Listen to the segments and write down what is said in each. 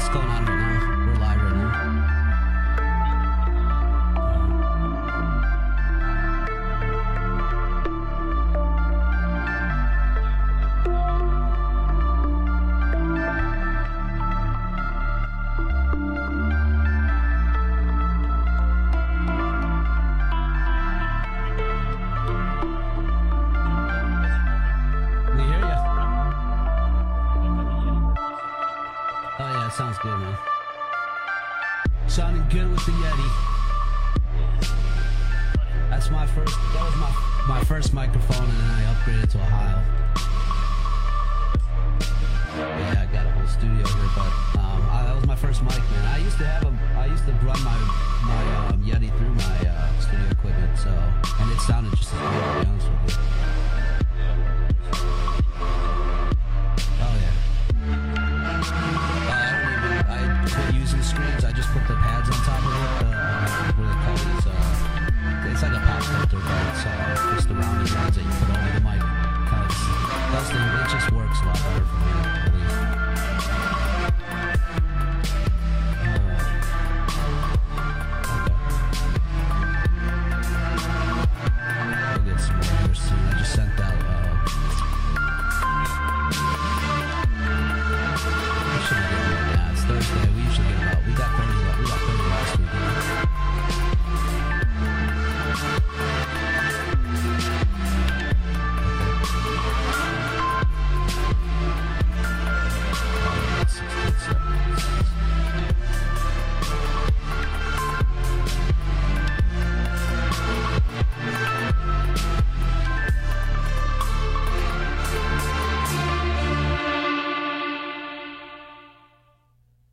What's going on right now? We're live right now. Sounds good, man. Sounding good with the Yeti. That's my first. That was my first microphone, and then I upgraded to a Heil. Yeah, I got a whole studio here, but that was my first mic, man. I used to run my Yeti through my studio equipment, so and it sounded just as good, to be honest with you. Screens. I just put the pads on top of it. What do they call these? It's like a pop filter, but it's just the rounding rods that you put over the mic. It just works a lot better for me, at least. We'll get some more here soon. I just sent out. I should be getting more. Yeah, it's Thursday. We usually get about. We got 30 last week.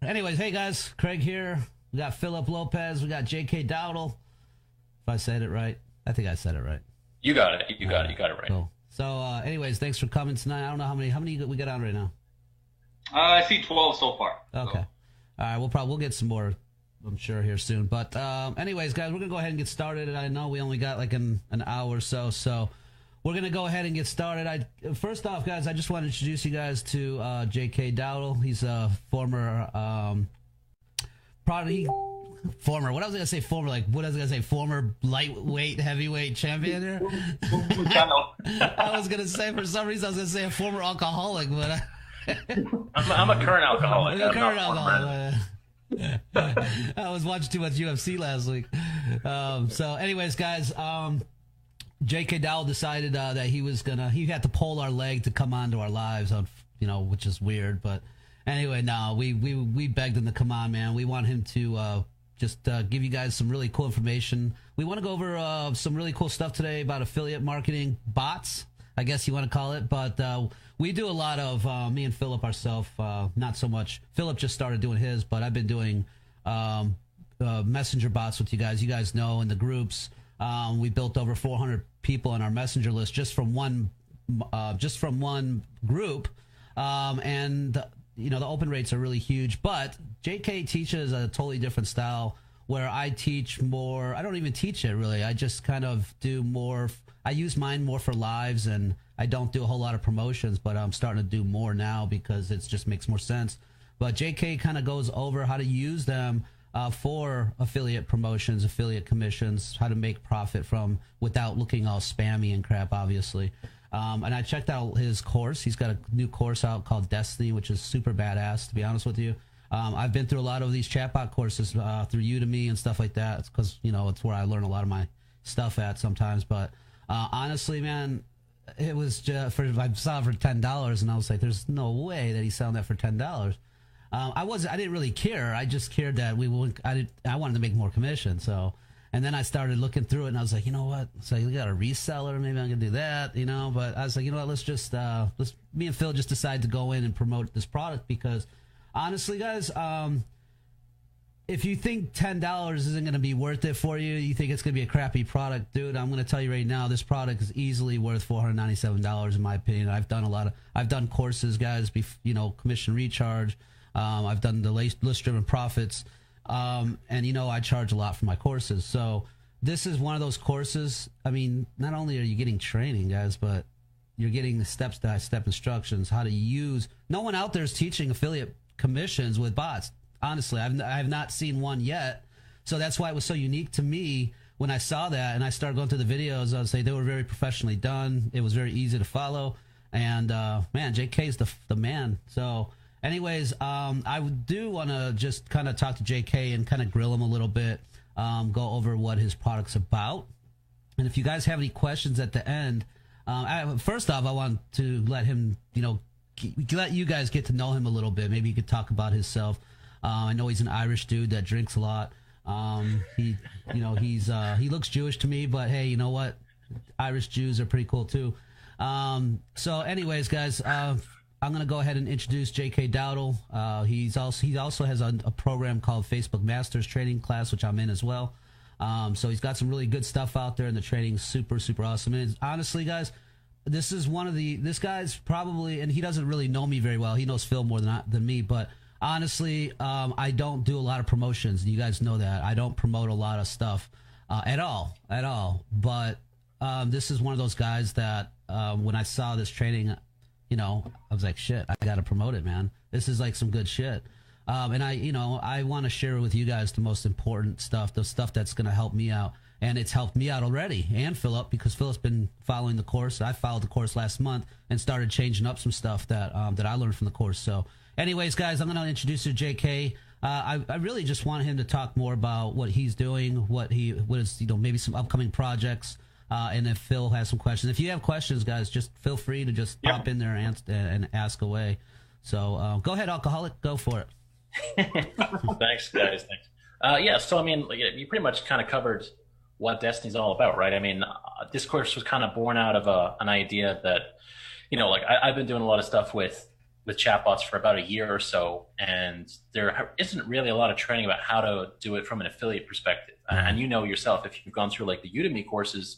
Anyways, hey guys, Craig here. We got Philip Lopez. We got JayKay Dowdall. If I said it right, I think I said it right. You got it. You got it right. Cool. So, anyways, thanks for coming tonight. I don't know how many we got on right now. I see 12 so far. Okay. So. All right. We'll get some more, I'm sure, here soon. But anyways, guys, we're gonna go ahead and get started. And I know we only got like an hour or so, so we're gonna go ahead and get started. First off, guys, I just want to introduce you guys to JayKay Dowdall. He's a former former lightweight, heavyweight champion here. I was gonna say, for some reason I was gonna say a former alcoholic, but I'm a current alcoholic. I was watching too much UFC last week. So anyways, guys, JayKay Dowdall decided that he had to pull our leg to come onto our lives, which is weird, but anyway, no, we begged him to come on, man. We want him to just give you guys some really cool information. We want to go over some really cool stuff today about affiliate marketing bots, I guess you want to call it, but we do a lot of, me and Philip ourselves, not so much. Philip just started doing his, but I've been doing messenger bots with you guys. You guys know in the groups, we built over 400 people on our messenger list just from one group, and the open rates are really huge. But JayKay teaches a totally different style, where I teach more. I don't even teach it really. I just kind of do more. I use mine more for lives, and I don't do a whole lot of promotions, but I'm starting to do more now because it just makes more sense. But JayKay kind of goes over how to use them for affiliate promotions, affiliate commissions, how to make profit without looking all spammy and crap, obviously. And I checked out his course. He's got a new course out called Destiny, which is super badass, to be honest with you. I've been through a lot of these chatbot courses through Udemy and stuff like that. It's because, it's where I learn a lot of my stuff at sometimes. But honestly, man, it was just I saw it for $10, and I was like, there's no way that he's selling that for $10. I didn't really care. I just cared that I wanted to make more commission. So, and then I started looking through it, and I was like, you know what? So you got a reseller, maybe I'm gonna do that, But I was like, you know what? Let's just me and Phil just decided to go in and promote this product because, honestly, guys, if you think $10 isn't gonna be worth it for you, you think it's gonna be a crappy product, dude. I'm gonna tell you right now, this product is easily worth $497 in my opinion. I've done courses, guys. Commission recharge. I've done the list-driven profits, and I charge a lot for my courses. So this is one of those courses. I mean, not only are you getting training, guys, but you're getting the step-by-step instructions, how to use. No one out there is teaching affiliate commissions with bots. honestly, I have not seen one yet. So that's why it was so unique to me when I saw that, and I started going through the videos. I would say they were very professionally done. It was very easy to follow, and man, JayKay is the man. So anyways, I do want to just kind of talk to JayKay and kind of grill him a little bit, go over what his product's about. And if you guys have any questions at the end, first off, I want to let him, let you guys get to know him a little bit. Maybe you could talk about himself. I know he's an Irish dude that drinks a lot. He looks Jewish to me, but hey, you know what? Irish Jews are pretty cool too. So anyways, guys, I'm going to go ahead and introduce JayKay Dowdall. He also has a program called Facebook Masters Training Class, which I'm in as well. So he's got some really good stuff out there, and the training's super, super awesome. And honestly, guys, this guy's probably, and he doesn't really know me very well. He knows Phil more than me, but honestly, I don't do a lot of promotions. You guys know that. I don't promote a lot of stuff at all. But this is one of those guys that when I saw this training, I was like, shit, I got to promote it, man. This is like some good shit. And I want to share with you guys the most important stuff, the stuff that's going to help me out. And it's helped me out already, and Philip, because Philip's been following the course. I followed the course last month and started changing up some stuff that I learned from the course. So anyways, guys, I'm going to introduce you to JayKay. I really just want him to talk more about what he's doing, what is, maybe some upcoming projects. And if Phil has some questions, if you have questions, guys, just feel free to just pop in there and ask away. So go ahead, alcoholic, go for it. Thanks, guys. Thanks. So I mean, you pretty much kind of covered what Destiny's all about, right? I mean, this course was kind of born out of an idea that, I've been doing a lot of stuff with chatbots for about a year or so, and there isn't really a lot of training about how to do it from an affiliate perspective. And yourself, if you've gone through like the Udemy courses,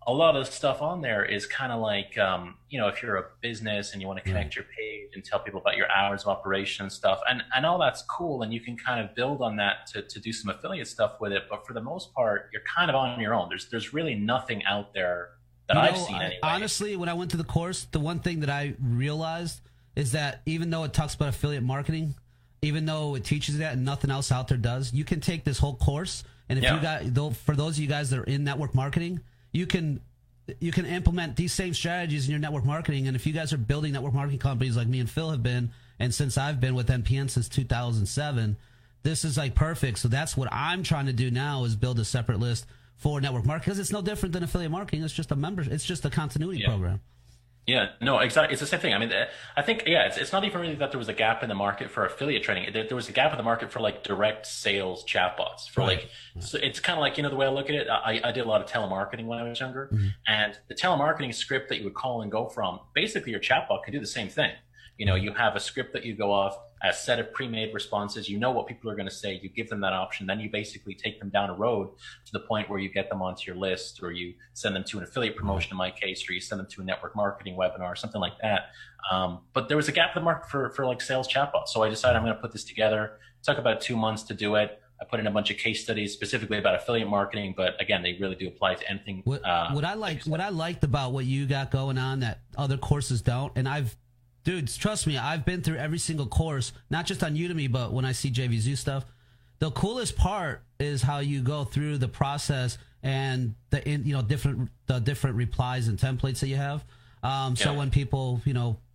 a lot of the stuff on there is kind of like, if you're a business and you want to connect your page and tell people about your hours of operation and stuff, and all that's cool, and you can kind of build on that to do some affiliate stuff with it. But for the most part, you're kind of on your own. There's really nothing out there that I've seen anyway. Honestly, when I went to the course, the one thing that I realized is that even though it talks about affiliate marketing, even though it teaches that and nothing else out there does, you can take this whole course, and for those of you guys that are in network marketing, you can implement these same strategies in your network marketing. And if you guys are building network marketing companies like me and Phil have been, and since I've been with NPN since 2007, this is like perfect. So that's what I'm trying to do now, is build a separate list for network marketing, because it's no different than affiliate marketing. It's just it's just a continuity program. Yeah, no, exactly. It's the same thing. I mean, I think, it's not even really that there was a gap in the market for affiliate training. There was a gap in the market for like direct sales chatbots so it's kind of like, the way I look at it, I did a lot of telemarketing when I was younger, and the telemarketing script that you would call and go from, basically your chatbot could do the same thing. You have a script that you go off, a set of pre-made responses, what people are going to say, you give them that option, then you basically take them down a road to the point where you get them onto your list, or you send them to an affiliate promotion in my case, or you send them to a network marketing webinar, something like that. But there was a gap in the market for like sales chatbots. So I decided I'm going to put this together. It took about 2 months to do it. I put in a bunch of case studies specifically about affiliate marketing, but again, they really do apply to anything. What I liked about what you got going on that other courses don't, and dudes, trust me, I've been through every single course, not just on Udemy, but when I see JVZoo stuff, the coolest part is how you go through the process and the different replies and templates that you have. So when people,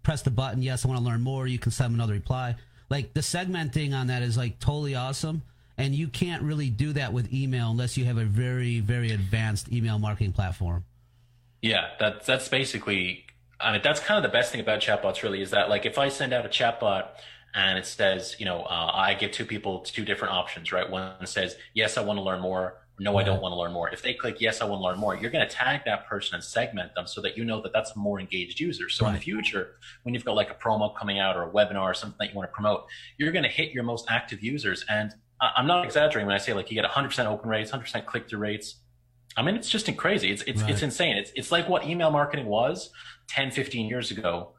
press the button, yes, I want to learn more, you can send them another reply. Like the segmenting on that is like totally awesome. And you can't really do that with email unless you have a very, very advanced email marketing platform. Yeah, that's basically, I mean, that's kind of the best thing about chatbots, really, is that like if I send out a chatbot and it says, I give two people two different options, right? One says, yes, I want to learn more. Or, no, I don't want to learn more. If they click, yes, I want to learn more, you're going to tag that person and segment them so that that that's a more engaged user. So in the future, when you've got like a promo coming out or a webinar or something that you want to promote, you're going to hit your most active users. And I'm not exaggerating when I say like you get 100% open rates, 100% click-through rates. I mean, it's just crazy. It's insane. It's like what email marketing was 10, 15 years ago.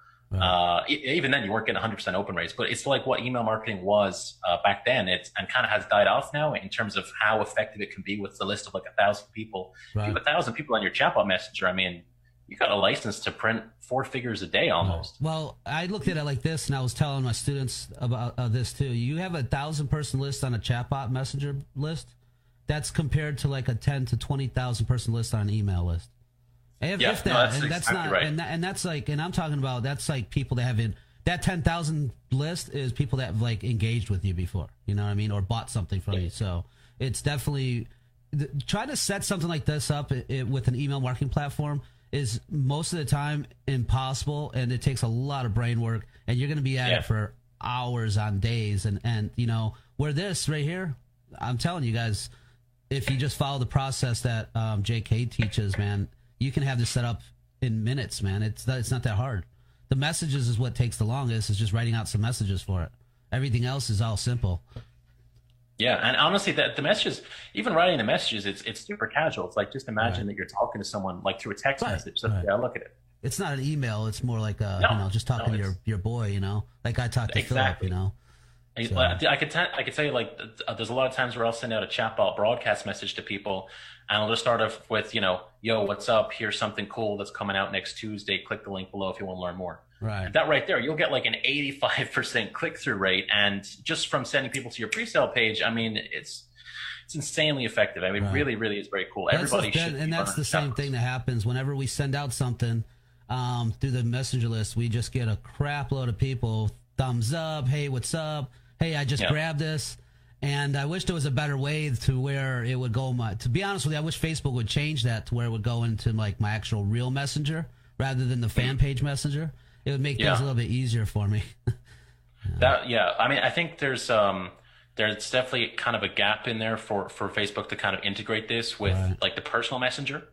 Even then you weren't getting 100% open rates, but it's like what email marketing was back then. And kind of has died off now in terms of how effective it can be with the list of like 1,000 people. If you have 1,000 people on your chatbot messenger, I mean, you got a license to print 4 figures a day almost. Well, I looked at it like this, and I was telling my students about this too. You have 1,000-person list on a chatbot messenger list. That's compared to like a 10 to 20,000 person list on an email list. If that, that's and that's exactly not, right. and that's like, and I'm talking about that's like people that have been that 10,000 list is people that have like engaged with you before, you know what I mean, or bought something from you. So it's definitely try to set something like this up with an email marketing platform is most of the time impossible, and it takes a lot of brain work, and you're going to be at it for hours on days, and you know where this right here, I'm telling you guys. If you just follow the process that JayKay teaches, man, you can have this set up in minutes, man. It's not that hard. The messages is what takes the longest. Is just writing out some messages for it. Everything else is all simple. Yeah, and honestly, the messages, even writing the messages, it's super casual. It's like just imagine that you're talking to someone like through a text message. So yeah, look at it. It's not an email. It's more like just talking to your boy. You know, like I talked to Philip. You know. So. I could tell you like there's a lot of times where I'll send out a chatbot broadcast message to people, and I'll just start off with yo, what's up? Here's something cool that's coming out next Tuesday. Click the link below if you want to learn more. Right. That right there, you'll get like an 85% click through rate, and just from sending people to your pre-sale page, I mean it's insanely effective. I mean, really, really is very cool. Everybody should. And that's the same thing that happens whenever we send out something through the messenger list. We just get a crap load of people. Thumbs up. Hey, what's up? Hey, I just grabbed this, and I wish there was a better way to where it would go. To be honest with you, I wish Facebook would change that to where it would go into like my actual real messenger rather than the fan page messenger. It would make things a little bit easier for me. I mean, I think there's definitely kind of a gap in there for Facebook to kind of integrate this with like the personal messenger,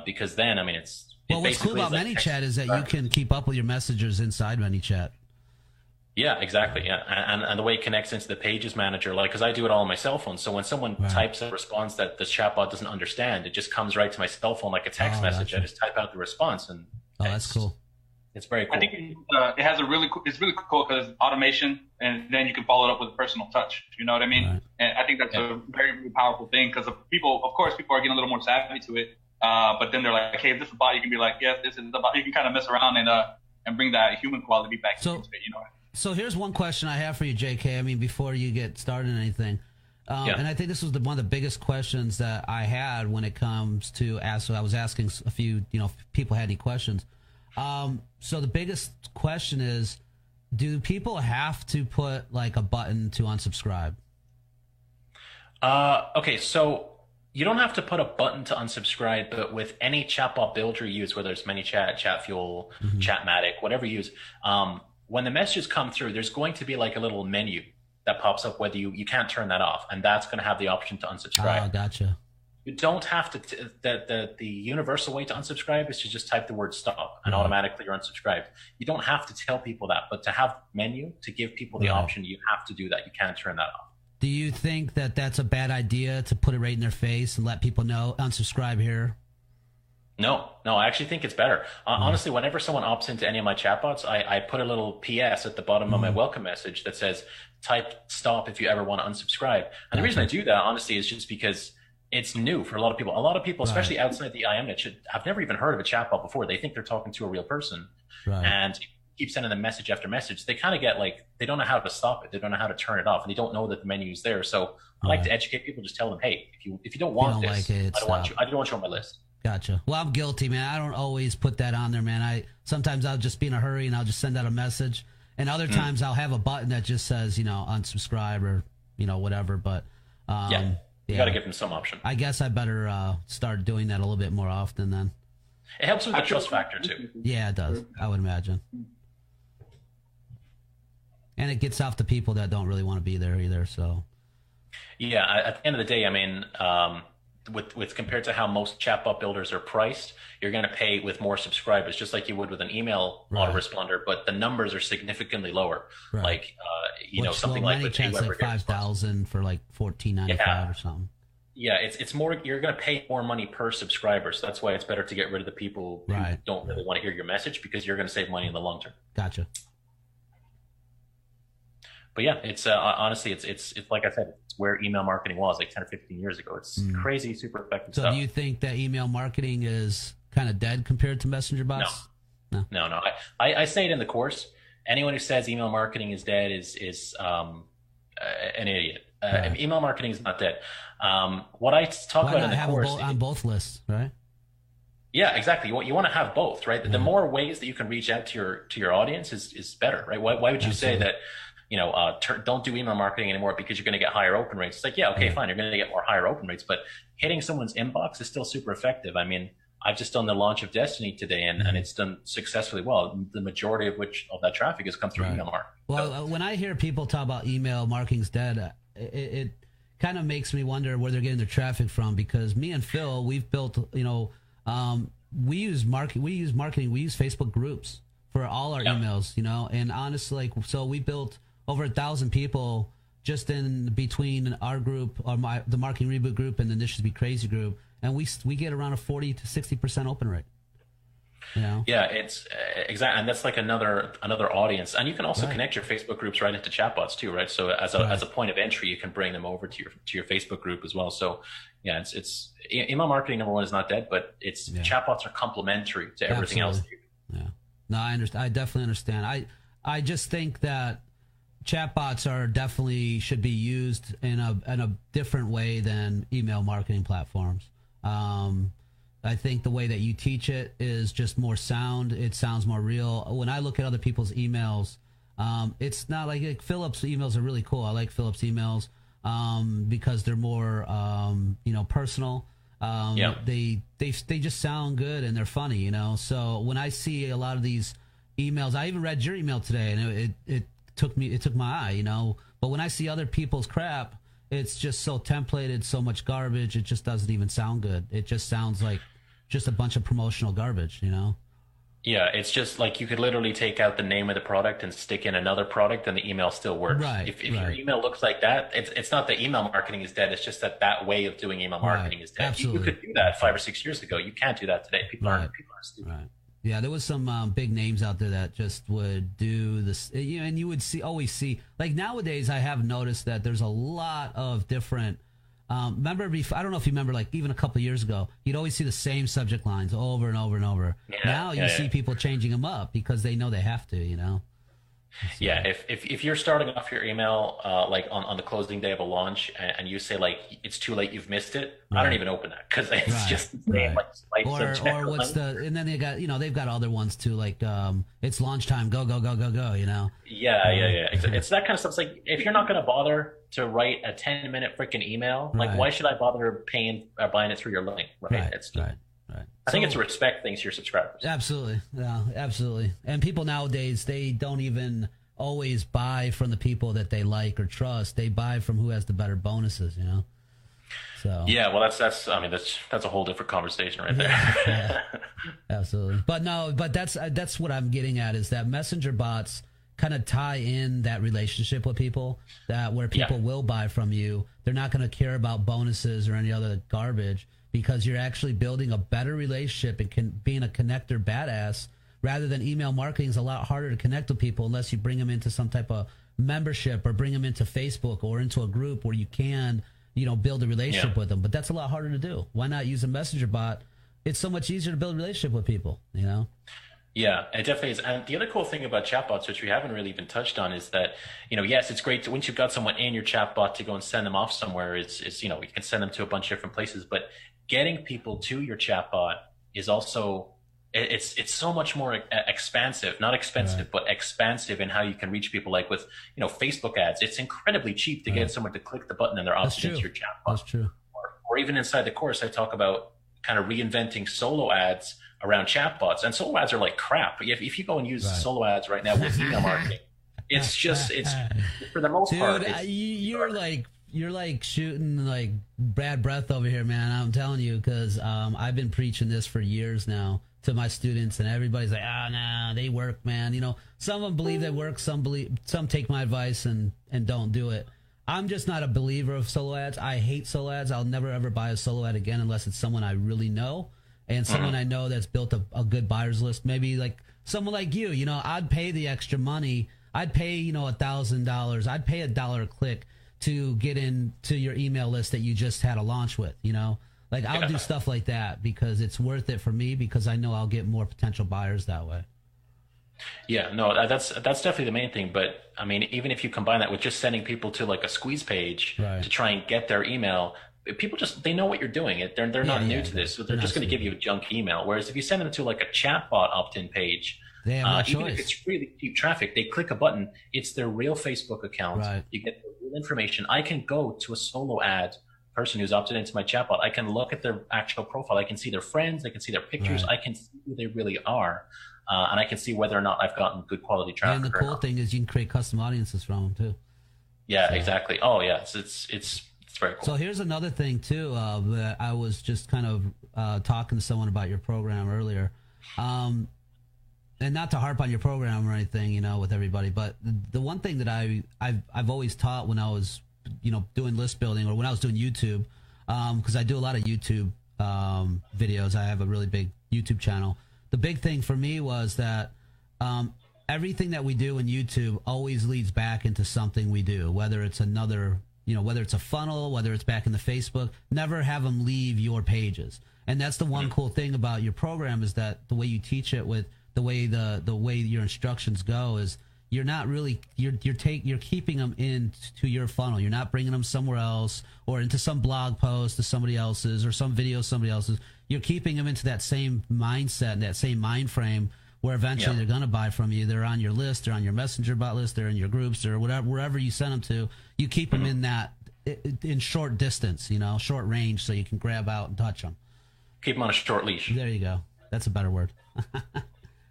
because then I mean what's cool about ManyChat is that you can keep up with your messengers inside ManyChat. Yeah, exactly. Yeah, and the way it connects into the Pages Manager, like, because I do it all on my cell phone. So when someone types a response that the chatbot doesn't understand, it just comes right to my cell phone like a text message. Gotcha. I just type out the response, and that's cool. It's very cool. I think it has it's really cool because automation, and then you can follow it up with a personal touch. You know what I mean? Right. And I think that's a very, very powerful thing because people are getting a little more savvy to it. But then they're like, hey, if this is a bot, you can be like, yes, this is a bot. You can kind of mess around and bring that human quality back into it. You know. So here's one question I have for you, JayKay. I mean, before you get started on anything, and I think this was one of the biggest questions that I had when it comes to ask. So I was asking a few, if people had any questions. So the biggest question is, do people have to put like a button to unsubscribe? Okay, so you don't have to put a button to unsubscribe, but with any chatbot builder you use, whether it's ManyChat, Chatfuel, Chatmatic, whatever you use, when the messages come through, there's going to be like a little menu that pops up whether you can't turn that off, and that's going to have the option to unsubscribe. Oh, gotcha. You don't have to, the universal way to unsubscribe is to just type the word stop and automatically you're unsubscribed. You don't have to tell people that, but to have menu, to give people the option, you have to do that. You can't turn that off. Do you think that that's a bad idea to put it right in their face and let people know, unsubscribe here? No, I actually think it's better. Honestly, whenever someone opts into any of my chatbots, I put a little PS at the bottom of my welcome message that says, type stop if you ever want to unsubscribe. And the reason I do that, honestly, is just because it's new for a lot of people. A lot of people, especially outside the IM niche, have never even heard of a chatbot before. They think they're talking to a real person. And you keep sending them message after message. They kind of get like, they don't know how to stop it. They don't know how to turn it off. And they don't know that the menu is there. So I like to educate people, just tell them, hey, if you don't want this, I don't want you on my list. Gotcha. Well, I'm guilty, man. I don't always put that on there, man. Sometimes I'll just be in a hurry and I'll just send out a message. And other times I'll have a button that just says, unsubscribe or, whatever. But you got to give them some option. I guess I better start doing that a little bit more often then. It helps with the trust factor too. Yeah, it does. I would imagine. And it gets off the people that don't really want to be there either. So. Yeah, at the end of the day, I mean, with compared to how most chatbot builders are priced, you're going to pay with more subscribers, just like you would with an email autoresponder, but the numbers are significantly lower. Like, something like with AWeber, like 5,000 for like $14.95 or something. Yeah, it's more. You're going to pay more money per subscriber, so that's why it's better to get rid of the people who don't really want to hear your message, because you're going to save money in the long term. Gotcha. But yeah, it's honestly, it's like I said, it's where email marketing was like 10 or 15 years ago. It's crazy, super effective stuff. So do you think that email marketing is kind of dead compared to messenger bots? No. I say it in the course. Anyone who says email marketing is dead is an idiot. Right. Email marketing is not dead. What I talk about in the course on both lists, right? Yeah, exactly. You want to have both, right? The more ways that you can reach out to your audience is better, right? Why would you say that, don't do email marketing anymore because you're going to get higher open rates? It's like, yeah, okay, fine. You're going to get more higher open rates, but hitting someone's inbox is still super effective. I mean, I've just done the launch of Destiny today, and it's done successfully well. The majority of that traffic has come through email marketing. Well, when I hear people talk about email marketing's dead, it kind of makes me wonder where they're getting their traffic from, because me and Phil, we've built, we use marketing, we use Facebook groups for all our emails, and honestly, so we built over 1,000 people just in between our group, or the Marketing Reboot group and the This Should Be Crazy group. And we get around a 40 to 60% open rate. Yeah, it's exactly, and that's like another audience. And you can also connect your Facebook groups right into chatbots too, right? So as a point of entry, you can bring them over to your Facebook group as well. So yeah, it's email marketing, number one, is not dead, but chatbots are complementary to everything else. Yeah, no, I understand. I definitely understand. I just think that chatbots should be used in a different way than email marketing platforms. I think the way that you teach it is just more sound. It sounds more real. When I look at other people's emails, it's not like Philip's emails are really cool. I like Philip's emails because they're more personal. They just sound good and they're funny, So when I see a lot of these emails, I even read your email today, and it took my eye, But when I see other people's crap, it's just so templated, so much garbage. It just doesn't even sound good. It just sounds like just a bunch of promotional garbage, Yeah, it's just like you could literally take out the name of the product and stick in another product, and the email still works. Right, if your email looks like that, it's not that email marketing is dead. It's just that way of doing email marketing is dead. You could do that 5 or 6 years ago. You can't do that today. People aren't stupid. Right. Yeah, there was some big names out there that just would do this, and you would always see, like nowadays, I have noticed that there's a lot of different, remember, I don't know if you remember, like even a couple of years ago, you'd always see the same subject lines over and over and over. Yeah, now you see people changing them up because they know they have to, So. Yeah, if you're starting off your email like on the closing day of a launch, and you say like it's too late, you've missed it, I don't even open that, because it's just the same, like or what's and then they got they've got other ones too, like it's launch time, go, Yeah. It's that kind of stuff. It's like, if you're not going to bother to write a 10-minute freaking email, like why should I bother paying or buying it through your link? Right. I think it's a respect thing to your subscribers. Absolutely. Yeah, absolutely. And people nowadays, they don't even always buy from the people that they like or trust. They buy from who has the better bonuses, So yeah, well, that's a whole different conversation right there. Yeah, absolutely. But that's what I'm getting at, is that messenger bots kind of tie in that relationship with people, that where people will buy from you. They're not going to care about bonuses or any other garbage, because you're actually building a better relationship and being a connector badass, rather than email marketing is a lot harder to connect with people unless you bring them into some type of membership or bring them into Facebook or into a group where you can, build a relationship with them. But that's a lot harder to do. Why not use a messenger bot? It's so much easier to build a relationship with people, Yeah, it definitely is. And the other cool thing about chatbots, which we haven't really even touched on, is that, yes, it's great once you've got someone in your chatbot to go and send them off somewhere. It's you can send them to a bunch of different places, but getting people to your chatbot is also, it's so much more expansive, not expensive, but expansive in how you can reach people. Like with, Facebook ads, it's incredibly cheap to get someone to click the button and they're opted into your chatbot. That's true. Or even inside the course, I talk about kind of reinventing solo ads around chatbots, and solo ads are like crap. If you go and use solo ads right now with email marketing, it's for the most part. You're like shooting like bad breath over here, man. I'm telling you, because I've been preaching this for years now to my students, and everybody's like, nah, they work, man. Some of them believe they work, some take my advice and don't do it. I'm just not a believer of solo ads. I hate solo ads. I'll never ever buy a solo ad again unless it's someone I really know, and someone I know that's built a good buyer's list. Maybe like someone like you, I'd pay the extra money. I'd pay, $1,000. I'd pay $1 a click to get into your email list that you just had a launch with, Like I'll do stuff like that because it's worth it for me because I know I'll get more potential buyers that way. Yeah, no, that's definitely the main thing. But I mean, even if you combine that with just sending people to like a squeeze page to try and get their email, people they know what you're doing. They're not new to this, so they're just going to give you a junk email. Whereas if you send them to like a chatbot opt-in page, they have no even if it's really cheap traffic, they click a button. It's their real Facebook account. Right. You get the real information. I can go to a solo ad person who's opted into my chatbot. I can look at their actual profile. I can see their friends. I can see their pictures. I can see who they really are. And I can see whether or not I've gotten good quality traffic. And the cool thing is you can create custom audiences from them too. Yeah, exactly. Oh yeah, it's very cool. So here's another thing too that I was just kind of talking to someone about your program earlier, and not to harp on your program or anything, you know, with everybody, but the one thing that I've always taught when I was, you know, doing list building or when I was doing YouTube, because I do a lot of YouTube videos. I have a really big YouTube channel. The big thing for me was that everything that we do in YouTube always leads back into something we do, whether it's another, you know, whether it's a funnel, whether it's back in the Facebook, never have them leave your pages. And that's the one cool thing about your program is that the way you teach it with the way the way your instructions go is you're not really, you're keeping them into your funnel. You're not bringing them somewhere else or into some blog post to somebody else's or some video somebody else's. You're keeping them into that same mindset and that same mind frame where eventually they're going to buy from you. They're on your list, they're on your messenger bot list, they're in your groups or whatever, wherever you send them to, you keep them in that, in short distance, you know, short range so you can grab out and touch them. Keep them on a short leash. There you go. That's a better word.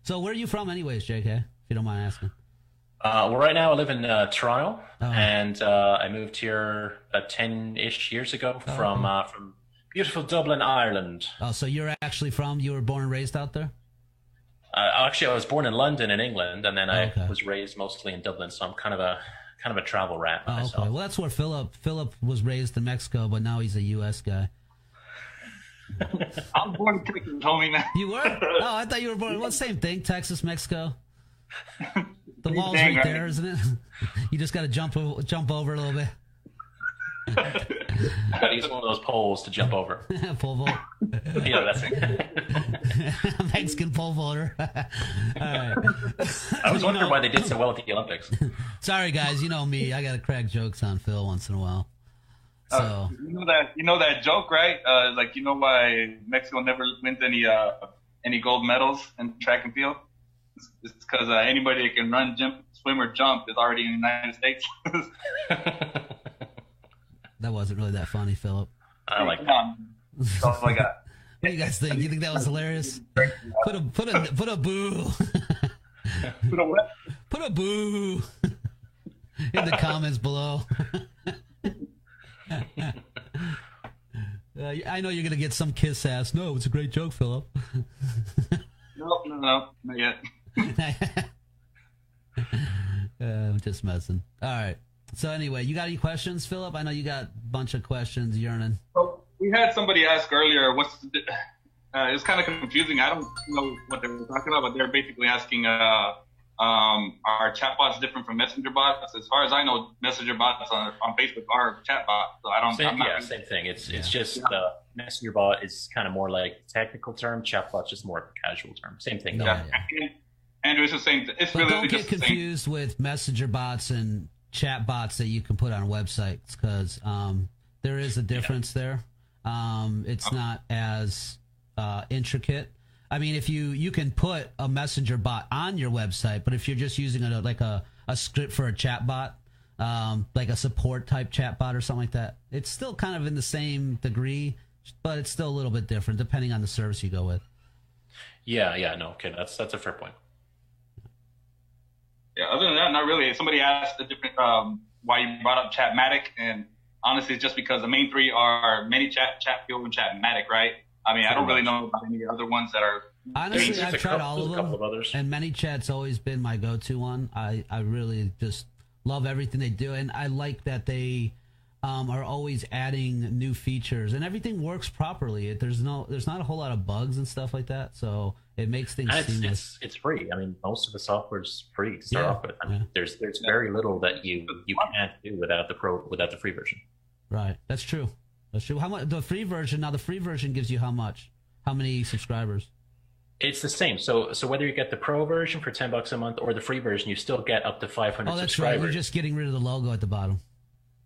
So where are you from anyways, JayKay, if you don't mind asking? Well, right now I live in Toronto, and I moved here 10-ish years ago from beautiful Dublin, Ireland. Oh, so you're actually you were born and raised out there? Actually, I was born in London, in England, and then I was raised mostly in Dublin. So I'm kind of a travel rat myself. Okay. Well, that's where Philip was raised in Mexico, but now he's a U.S. guy. I was born in Texas, homie. Man. You were? Oh, I thought you were born. Well, same thing. Texas, Mexico. The wall's right there, isn't it? You just got to jump over a little bit. Got to use one of those poles to jump over. Pole vault. Yeah, that's it. Mexican pole vaulter. All right. I was wondering why they did so well at the Olympics. Sorry, guys. You know me. I got to crack jokes on Phil once in a while. So you know that joke, right? Like, you know why Mexico never wins any gold medals in track and field? It's because anybody that can run, swim, or jump is already in the United States. That wasn't really that funny, Philip. I like that. That's all I got. What do you guys think? You think that was hilarious? Put a boo. Put a what? Put a boo in the comments below. I know you're gonna get some kiss ass. No, it's a great joke, Philip. No, not yet. I'm just messing. All right. So anyway, you got any questions, Philip? I know you got a bunch of questions yearning. Well, we had somebody ask earlier, it's kind of confusing. I don't know what they were talking about, but they're basically asking, are chatbots different from messenger bots? As far as I know, messenger bots on Facebook are chatbots. So I don't. Same thing. It's just messenger bot is kind of more like a technical term. Chatbot's just more of a casual term. Same thing. Yeah. And it's the same. It's really don't just get confused with messenger bots and chat bots that you can put on websites because there is a difference there. It's not as intricate. I mean, if you can put a messenger bot on your website, but if you're just using like a script for a chat bot, like a support type chat bot or something like that, it's still kind of in the same degree, but it's still a little bit different depending on the service you go with. Yeah, no, okay, that's a fair point. Yeah, other than that, not really. Somebody asked the different why you brought up Chatmatic, and honestly, it's just because the main three are ManyChat, Chatfuel, and Chatmatic, right? I mean, I don't really know about any other ones that are. Honestly, I've tried all of them, and ManyChat's always been my go-to one. I really just love everything they do, and I like that they are always adding new features, and everything works properly. There's not a whole lot of bugs and stuff like that, so it makes things seamless. It's free. I mean, most of the software is free to start off with. I mean, there's very little that you can't do without the free version. Right, that's true. That's true. How much the free version? Now the free version gives you how much? How many subscribers? It's the same. So whether you get the pro version for $10 a month or the free version, you still get up to 500 Oh, that's subscribers. right. You're just getting rid of the logo at the bottom.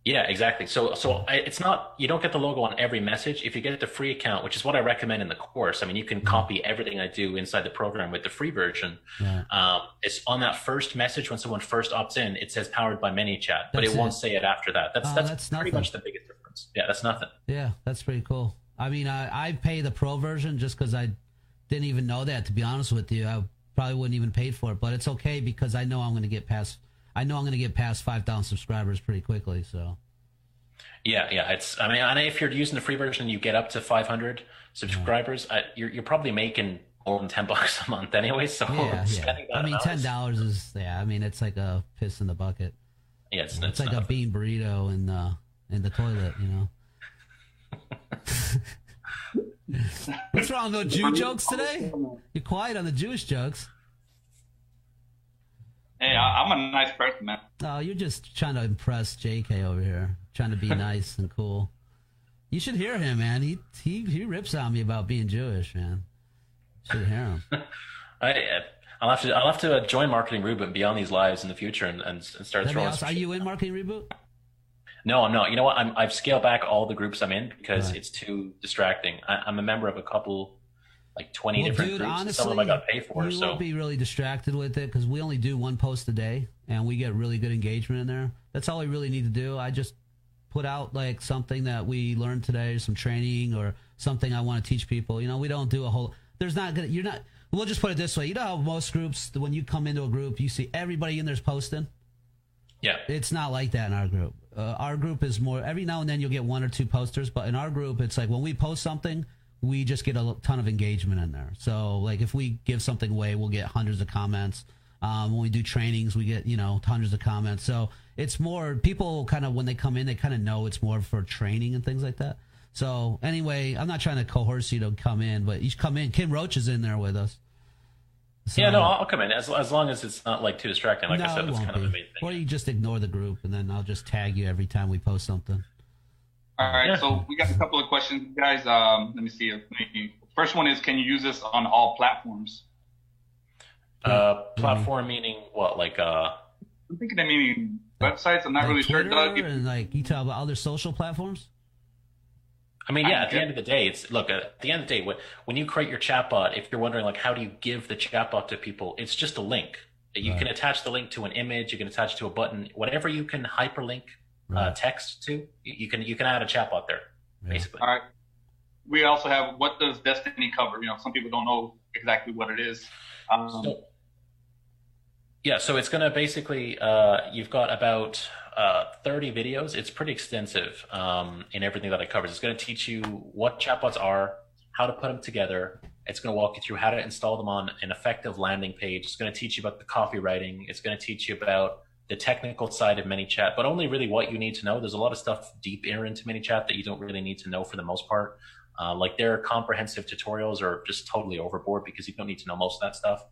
Yeah, exactly. So it's not, you don't get the logo on every message. If you get the free account, which is what I recommend in the course, I mean, you can copy everything I do inside the program with the free version. Yeah. It's on that first message when someone first opts in, it says powered by ManyChat, but it won't say it after that. That's pretty much the biggest difference. Yeah, that's nothing. Yeah, that's pretty cool. I mean, I pay the pro version just because I didn't even know that, to be honest with you. I probably wouldn't even pay for it, but it's okay because I know I'm going to get past 5,000 subscribers pretty quickly. So yeah, I mean, and if you're using the free version, you get up to 500 subscribers. You're probably making more than $10 a month anyway. So spending that, I mean, $10 is I mean, it's like a piss in the bucket. Yeah, it's like nothing. A bean burrito in the toilet, you know. What's wrong? No Jew jokes today? You're quiet on the Jewish jokes. Hey, I'm a nice person, man. Oh, you're just trying to impress JayKay over here, trying to be nice and cool. You should hear him, man. He rips on me about being Jewish, man. You should hear him. I'll have to join Marketing Reboot and be on these lives in the future and start throwing. Are you in Marketing Reboot? No, I'm not. You know what? I've scaled back all the groups I'm in because it's too distracting. I'm a member of a couple, like 20 different groups. Honestly, some of them I got paid for. You won't be really distracted with it because we only do one post a day and we get really good engagement in there. That's all we really need to do. I just put out like something that we learned today, some training or something I want to teach people. You know, we don't do a whole. We'll just put it this way. You know how most groups, when you come into a group, you see everybody in there's posting. Yeah, it's not like that in our group. Our group is more, every now and then you'll get one or two posters, but in our group, it's like when we post something, we just get a ton of engagement in there. So like if we give something away, we'll get hundreds of comments. When we do trainings, we get, hundreds of comments. So it's more, people kind of, when they come in, they kind of know it's more for training and things like that. So anyway, I'm not trying to coerce you to come in, but you should come in. Kim Roach is in there with us. So, yeah, no, I'll come in as long as it's not like too distracting. Like I said, that's kind of the main thing. Or you just ignore the group, and then I'll just tag you every time we post something. All right, so we got a couple of questions, guys. Let me see. First one is, can you use this on all platforms? Platform meaning what? Like I'm thinking they mean websites. I'm not really sure. Twitter and like you talk about other social platforms. I mean, yeah, at the end of the day, at the end of the day, when you create your chatbot, if you're wondering, like, how do you give the chatbot to people, it's just a link. You can attach the link to an image, you can attach to a button, whatever you can hyperlink text to, you can add a chatbot there, basically. All right. We also have, what does Destiny cover? Some people don't know exactly what it is. So it's going to basically, you've got about 30 videos. It's pretty extensive in everything that it covers. It's going to teach you what chatbots are, how to put them together. It's going to walk you through how to install them on an effective landing page. It's going to teach you about the copywriting. It's going to teach you about the technical side of ManyChat, but only really what you need to know. There's a lot of stuff deep into ManyChat that you don't really need to know for the most part. Like their comprehensive tutorials are just totally overboard because you don't need to know most of that stuff.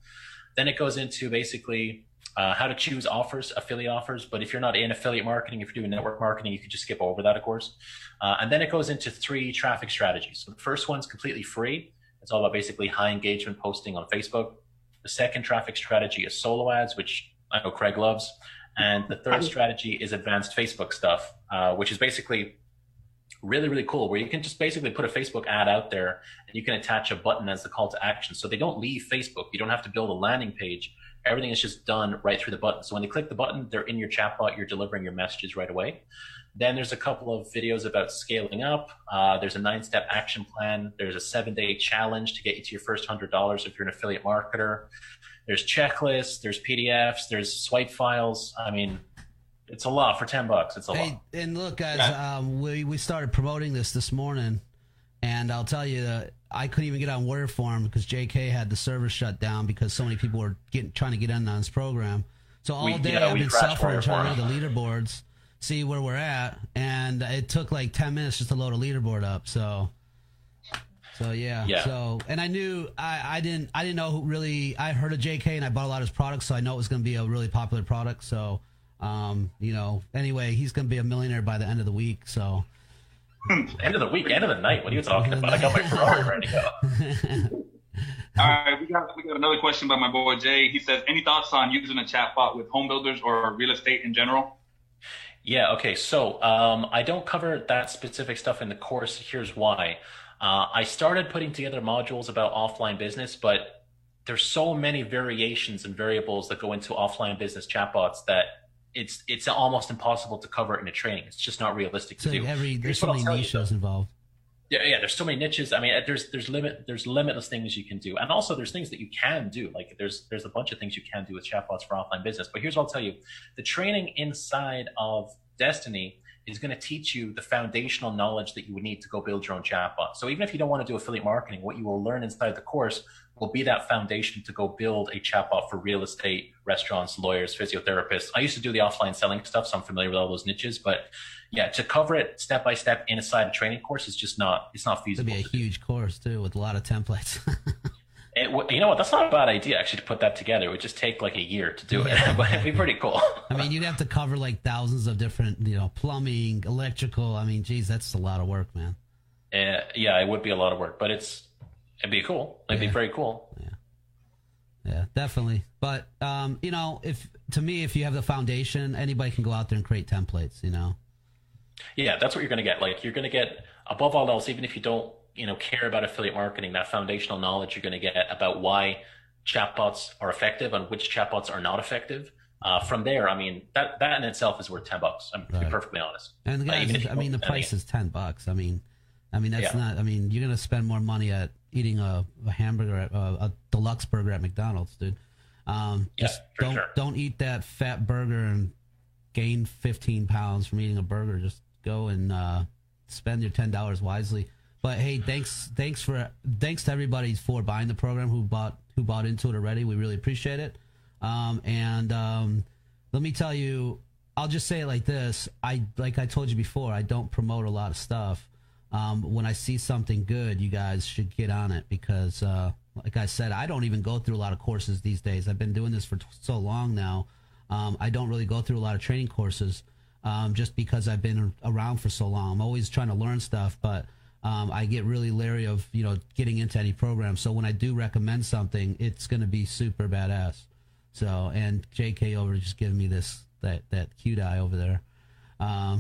Then it goes into basically how to choose offers, affiliate offers. But if you're not in affiliate marketing, if you're doing network marketing, you can just skip over that, of course. And then it goes into 3 traffic strategies. So the first one's completely free. It's all about basically high engagement posting on Facebook. The second traffic strategy is solo ads, which I know Craig loves. And the third strategy is advanced Facebook stuff, which is basically really, really cool, where you can just basically put a Facebook ad out there and you can attach a button as the call to action. So they don't leave Facebook. You don't have to build a landing page. Everything is just done right through the button. So when they click the button, they're in your chatbot. You're delivering your messages right away. Then there's a couple of videos about scaling up. There's a 9-step action plan. There's a 7-day challenge to get you to your first $100 if you're an affiliate marketer. There's checklists, there's PDFs, there's swipe files. I mean, it's a lot for $10. It's a lot. And look, guys, we started promoting this morning, and I'll tell you, I couldn't even get on WordForm because JayKay had the server shut down because so many people were trying to get in on his program. So all day I've been suffering trying to read the leaderboards, see where we're at, and it took like 10 minutes just to load a leaderboard up. So yeah. So, and I knew I didn't know who really. I heard of JayKay and I bought a lot of his products, so I know it was going to be a really popular product. So, anyway, he's going to be a millionaire by the end of the week. So, End of the week, end of the night. What are you talking about? I got my Ferrari ready to go. All right, we got another question by my boy Jay. He says, any thoughts on using a chatbot with home builders or real estate in general? Yeah, okay. So I don't cover that specific stuff in the course. Here's why. I started putting together modules about offline business, but there's so many variations and variables that go into offline business chatbots that it's almost impossible to cover it in a training. It's just not realistic to do. There's so many niches involved. Yeah, there's so many niches. I mean, there's limitless things you can do, and also there's things that you can do. Like there's a bunch of things you can do with chatbots for offline business. But here's what I'll tell you: the training inside of Destiny is going to teach you the foundational knowledge that you would need to go build your own chatbot. So even if you don't want to do affiliate marketing, what you will learn inside the course will be that foundation to go build a chatbot for real estate, restaurants, lawyers, physiotherapists. I used to do the offline selling stuff, so I'm familiar with all those niches. But yeah, to cover it step by step inside a training course is just not feasible. It'd be a huge course too, with a lot of templates. You know what? That's not a bad idea, actually, to put that together. It would just take like a year to do it, but it'd be pretty cool. I mean, you'd have to cover like thousands of different, plumbing, electrical. I mean, geez, that's a lot of work, man. Yeah, it would be a lot of work, but it'd be cool. It'd be very cool. Yeah, definitely. But, if you have the foundation, anybody can go out there and create templates, Yeah, that's what you're going to get. Like, you're going to get, above all else, even if you don't, care about affiliate marketing, that foundational knowledge you're going to get about why chatbots are effective and which chatbots are not effective. From there, I mean, that in itself is worth $10. I'm to be perfectly honest. And guys, the price is $10. I mean, that's not. I mean, you're going to spend more money at eating a hamburger, a deluxe burger at McDonald's, dude. Don't eat that fat burger and gain 15 pounds from eating a burger. Just go and spend your $10 wisely. But hey, thanks to everybody for buying the program who bought into it already. We really appreciate it. Let me tell you, I'll just say it like this. Like I told you before, I don't promote a lot of stuff. When I see something good, you guys should get on it because, like I said, I don't even go through a lot of courses these days. I've been doing this for so long now. I don't really go through a lot of training courses just because I've been around for so long. I'm always trying to learn stuff, but I get really leery of, getting into any program. So when I do recommend something, it's going to be super badass. So, and JayKay over just giving me that cute eye over there. No,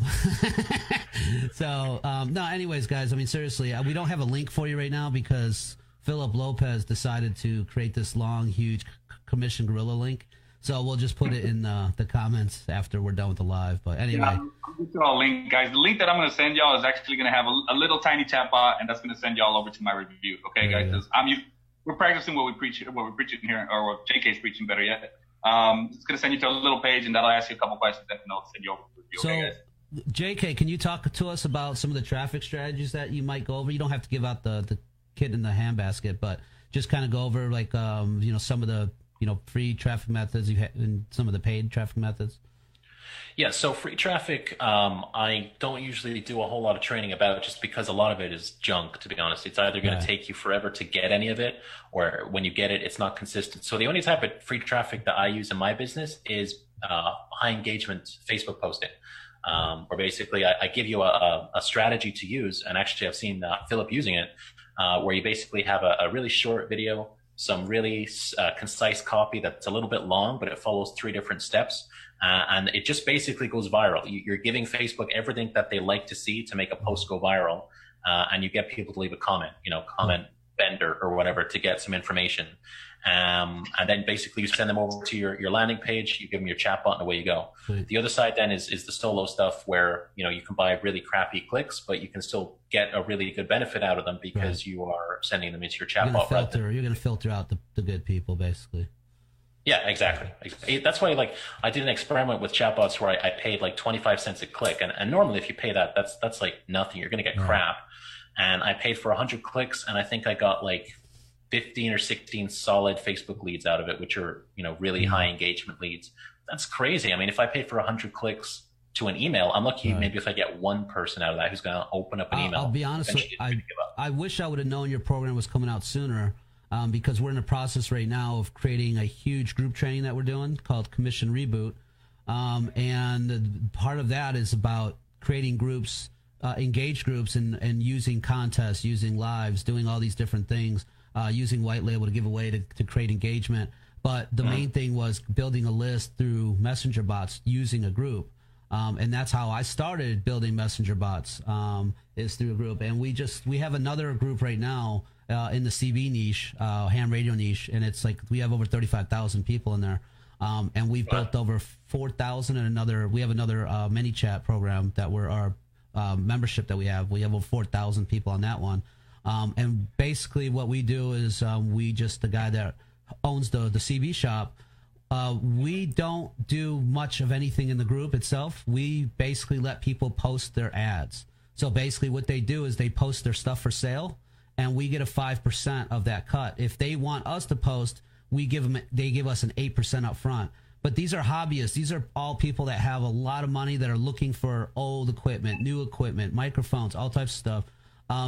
anyways, guys, I mean, seriously, we don't have a link for you right now because Philip Lopez decided to create this long, huge commission gorilla link. So we'll just put it in the comments after we're done with the live. But anyway. Yeah, I'll link, guys. The link that I'm going to send y'all is actually going to have a little tiny chat bot, and that's going to send y'all over to my review. Okay, guys? Because we're practicing what we're preaching here, or what JayKay's preaching, better yet. It's going to send you to a little page, and that'll ask you a couple questions, and I'll send you over to the review. Okay, guys? JayKay, can you talk to us about some of the traffic strategies that you might go over? You don't have to give out the kid in the handbasket, but just kind of go over like some of the free traffic methods you and some of the paid traffic methods. Yeah, so free traffic, I don't usually do a whole lot of training about just because a lot of it is junk, to be honest. It's either going to take you forever to get any of it, or when you get it, it's not consistent. So the only type of free traffic that I use in my business is high engagement Facebook posting, where basically I give you a strategy to use. And actually, I've seen Philip using it, where you basically have a really short video, some really concise copy that's a little bit long, but it follows 3 different steps. And it just basically goes viral. You're giving Facebook everything that they like to see to make a post go viral. And you get people to leave a comment, comment bender or whatever to get some information. And then basically you send them over to your landing page, you give them your chatbot, and away you go. Right. The other side then is the solo stuff where, you can buy really crappy clicks, but you can still get a really good benefit out of them because you are sending them into your chatbot. You're going to filter out the good people, basically. Yeah, exactly. That's why, I did an experiment with chatbots where I paid 25 cents a click. And normally if you pay that, that's like nothing. You're going to get crap. And I paid for 100 clicks, and I think I got 15 or 16 solid Facebook leads out of it, which are, really high engagement leads. That's crazy. I mean, if I pay for 100 clicks to an email, I'm lucky maybe if I get one person out of that who's going to open up an email. I'll be honest, I wish I would have known your program was coming out sooner. Because we're in the process right now of creating a huge group training that we're doing called Commission Reboot. And part of that is about creating groups engage groups and using contests, using lives, doing all these different things, using white label to give away to create engagement. But the main thing was building a list through messenger bots using a group. And that's how I started building messenger bots, is through a group. And we have another group right now in the CB niche, ham radio niche. And it's like we have over 35,000 people in there. And we've built over 4,000 and we have another mini chat program that our membership that we have. We have over 4,000 people on that one. And basically what we do is the guy that owns the CB shop, we don't do much of anything in the group itself. We basically let people post their ads. So basically what they do is they post their stuff for sale, and we get a 5% of that cut. If they want us to post, they give us an 8% up front. But these are hobbyists. These are all people that have a lot of money that are looking for old equipment, new equipment, microphones, all types of stuff.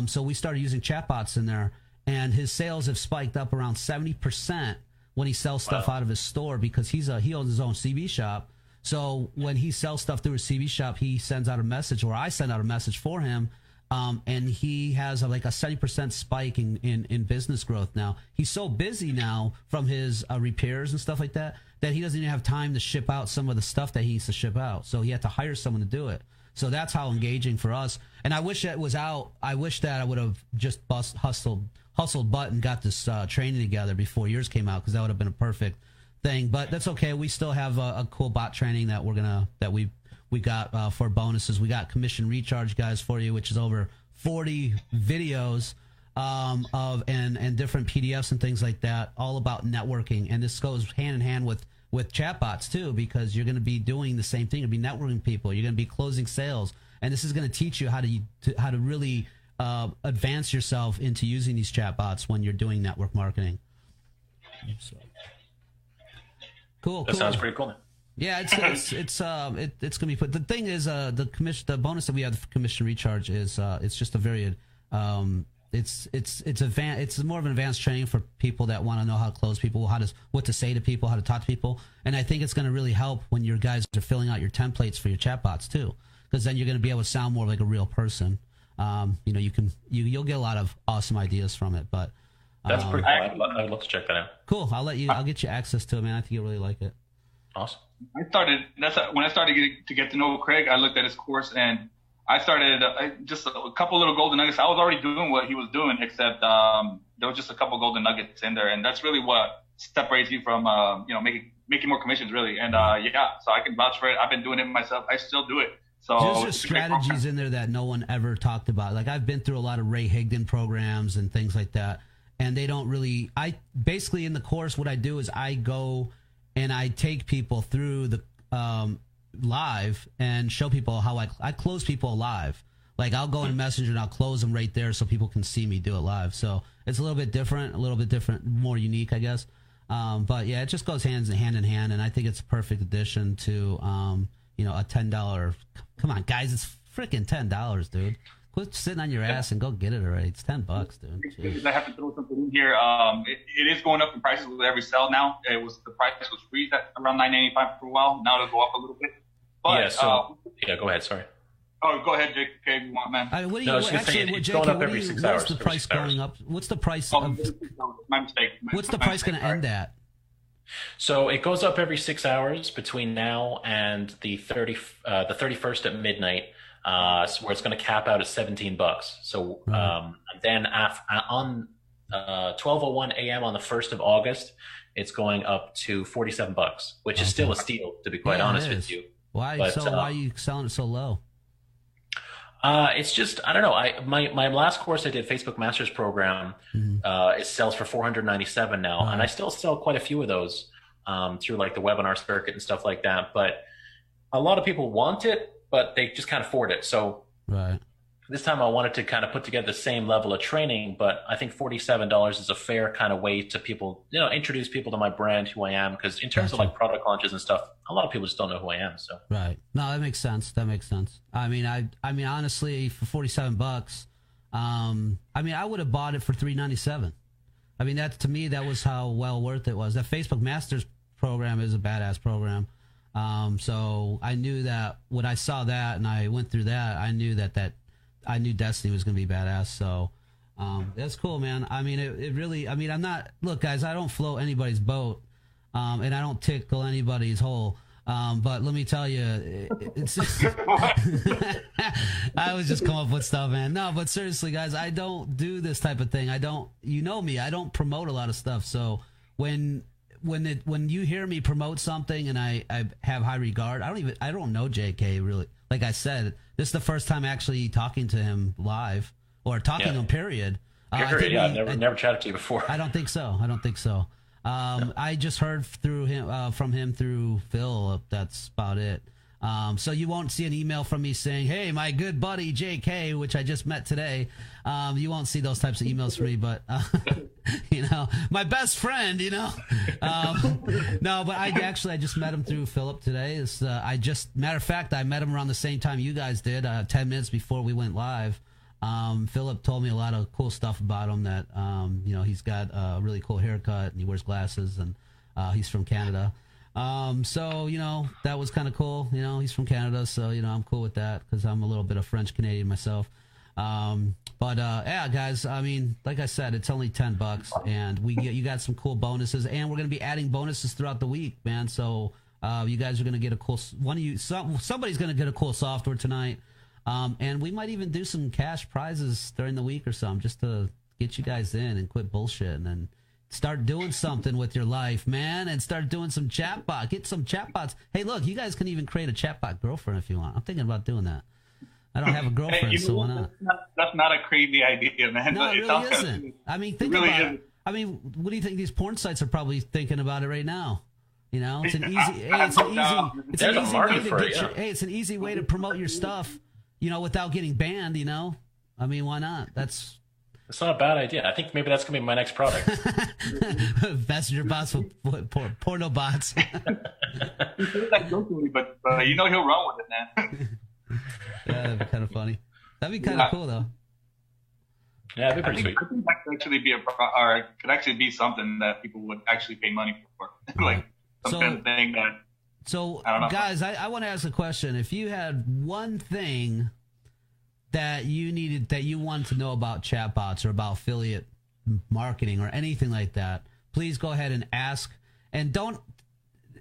So we started using chatbots in there, and his sales have spiked up around 70% when he sells stuff out of his store, because he owns his own CB shop. So when he sells stuff through his CB shop, he sends out a message, or I send out a message for him, and he has like a 70% spike in business growth now. He's so busy now from his repairs and stuff like that he doesn't even have time to ship out some of the stuff that he needs to ship out. So he had to hire someone to do it. So that's how engaging for us. And I wish it was out. I wish that I would have just hustled butt and got this training together before yours came out, because that would have been a perfect thing. But that's okay. We still have a cool bot training that we got for bonuses. We got commission recharge guys for you, which is over 40 videos and different PDFs and things like that, all about networking. And this goes hand in hand with chatbots too, because you're going to be doing the same thing. You'll be networking people. You're going to be closing sales, and this is going to teach you how to really advance yourself into using these chatbots when you're doing network marketing. So. Cool. That sounds pretty cool. Yeah, it's gonna be put. The thing is, the bonus that we have for commission recharge is it's just a very it's more of an advanced training for people that want to know how to close people, what to say to people, how to talk to people. And I think it's going to really help when your guys are filling out your templates for your chatbots too, because then you're going to be able to sound more like a real person. You'll get a lot of awesome ideas from it. But that's pretty cool. I'd love to check that out. Cool. I'll get you access to it, man. I think you'll really like it. Awesome. When I started to get to know Craig, I looked at his course, and I started just a couple little golden nuggets. I was already doing what he was doing, except there was just a couple golden nuggets in there, and that's really what separates you from making more commissions, really. And so I can vouch for it. I've been doing it myself. I still do it. So there's just strategies in there that no one ever talked about. Like, I've been through a lot of Ray Higdon programs and things like that, and they don't really. I basically, in the course, what I do is I go and I take people through the live and show people how I close people live. Like, I'll go in Messenger and I'll close them right there so people can see me do it live. So it's a little bit different, more unique, I guess. But yeah, it just goes hand in hand, and I think it's a perfect addition to a $10. Come on, guys, it's freaking $10, dude. Quit sitting on your ass and go get it already. It's $10, dude. Jeez. I have to throw something in here. It is going up in prices with every sell now. The price was freezed at around $9.95 for a while. Now it'll go up a little bit. But, go ahead. Sorry. Oh, go ahead, JayKay, if you want, man. It's going up every 6 hours. What's the price going up? What's the price? My mistake. What's the price going to end at? So it goes up every 6 hours between now and the 31st at midnight, where it's going to cap out at $17. So then on 12:01 a.m. on the 1st of August, it's going up to $47, which is still a steal, to be quite honest with you. Why? Why are you selling it so low? It's just, I don't know. My last course I did, Facebook Masters Program, it sells for $497 now, and I still sell quite a few of those through like the webinar circuit and stuff like that. But a lot of people want it, but they just can't afford it. So this time I wanted to kind of put together the same level of training, but I think $47 is a fair kind of way to people, introduce people to my brand, who I am. Because in terms of like product launches and stuff, a lot of people just don't know who I am. So no, that makes sense. I mean, honestly, for $47, I would have bought it for $397. I mean, to me, that was how well worth it was. That Facebook Masters program is a badass program. So I knew that when I saw that and I went through that, I knew that I knew Destiny was going to be badass. So that's cool, man. I mean, it really, I mean, I'm not, look, guys, I don't float anybody's boat, and I don't tickle anybody's hole. But let me tell you, it's I was just coming up with stuff, man. No, but seriously, guys, I don't do this type of thing. I don't, you know me, I don't promote a lot of stuff. So when you hear me promote something and I have high regard, I don't know JayKay really. Like I said, this is the first time actually talking to him live or talking to him, period. I've never chatted to you before. I don't think so. I just heard through him from him through Phil. That's about it. So you won't see an email from me saying, "Hey, my good buddy JayKay," which I just met today. You won't see those types of emails from me, but you know, my best friend. You know, no, but I just met him through Philip today. Matter of fact, I met him around the same time you guys did, 10 minutes before we went live. Philip told me a lot of cool stuff about him that, you know, he's got a really cool haircut and he wears glasses and, he's from Canada. So, you know, that was kind of cool. You know, he's from Canada. So, you know, I'm cool with that because I'm a little bit of French Canadian myself. Yeah, guys, I mean, like I said, it's only $10 and you got some cool bonuses and we're going to be adding bonuses throughout the week, man. So, you guys are going to get a cool, somebody's going to get a cool software tonight. And we might even do some cash prizes during the week or something just to get you guys in and quit bullshit and then start doing something with your life, man, and start doing some chatbot. Get some chatbots. Hey, look, you guys can even create a chatbot girlfriend if you want. I'm thinking about doing that. I don't have a girlfriend, hey, so why not? That's not a crazy idea, man. No, it really isn't. I mean, think about it. I mean, what do you think these porn sites are probably thinking about it right now? You know, it's an easy way to promote your stuff. You know, without getting banned, you know? I mean, why not? It's not a bad idea. I think maybe that's going to be my next product. Messenger bots with porno bots. but you know he'll run with it, man. Yeah, that'd be kind of funny. That'd be kind of cool, though. Yeah, that'd be pretty sweet. I think that could actually be something that people would actually pay money for. Like some kind of thing that... So, guys, I want to ask a question. If you had one thing that you wanted to know about chatbots or about affiliate marketing or anything like that, please go ahead and ask. And don't,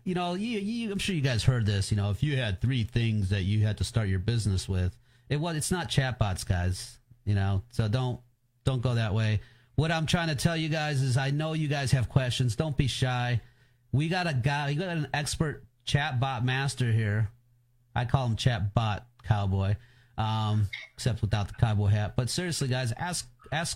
you know, I'm sure you guys heard this. You know, if you had 3 things that you had to start your business with, it's not chatbots, guys. You know, so don't go that way. What I'm trying to tell you guys is, I know you guys have questions. Don't be shy. We got an expert chatbot master here. I call him Chatbot Cowboy, except without the cowboy hat. But seriously, guys, ask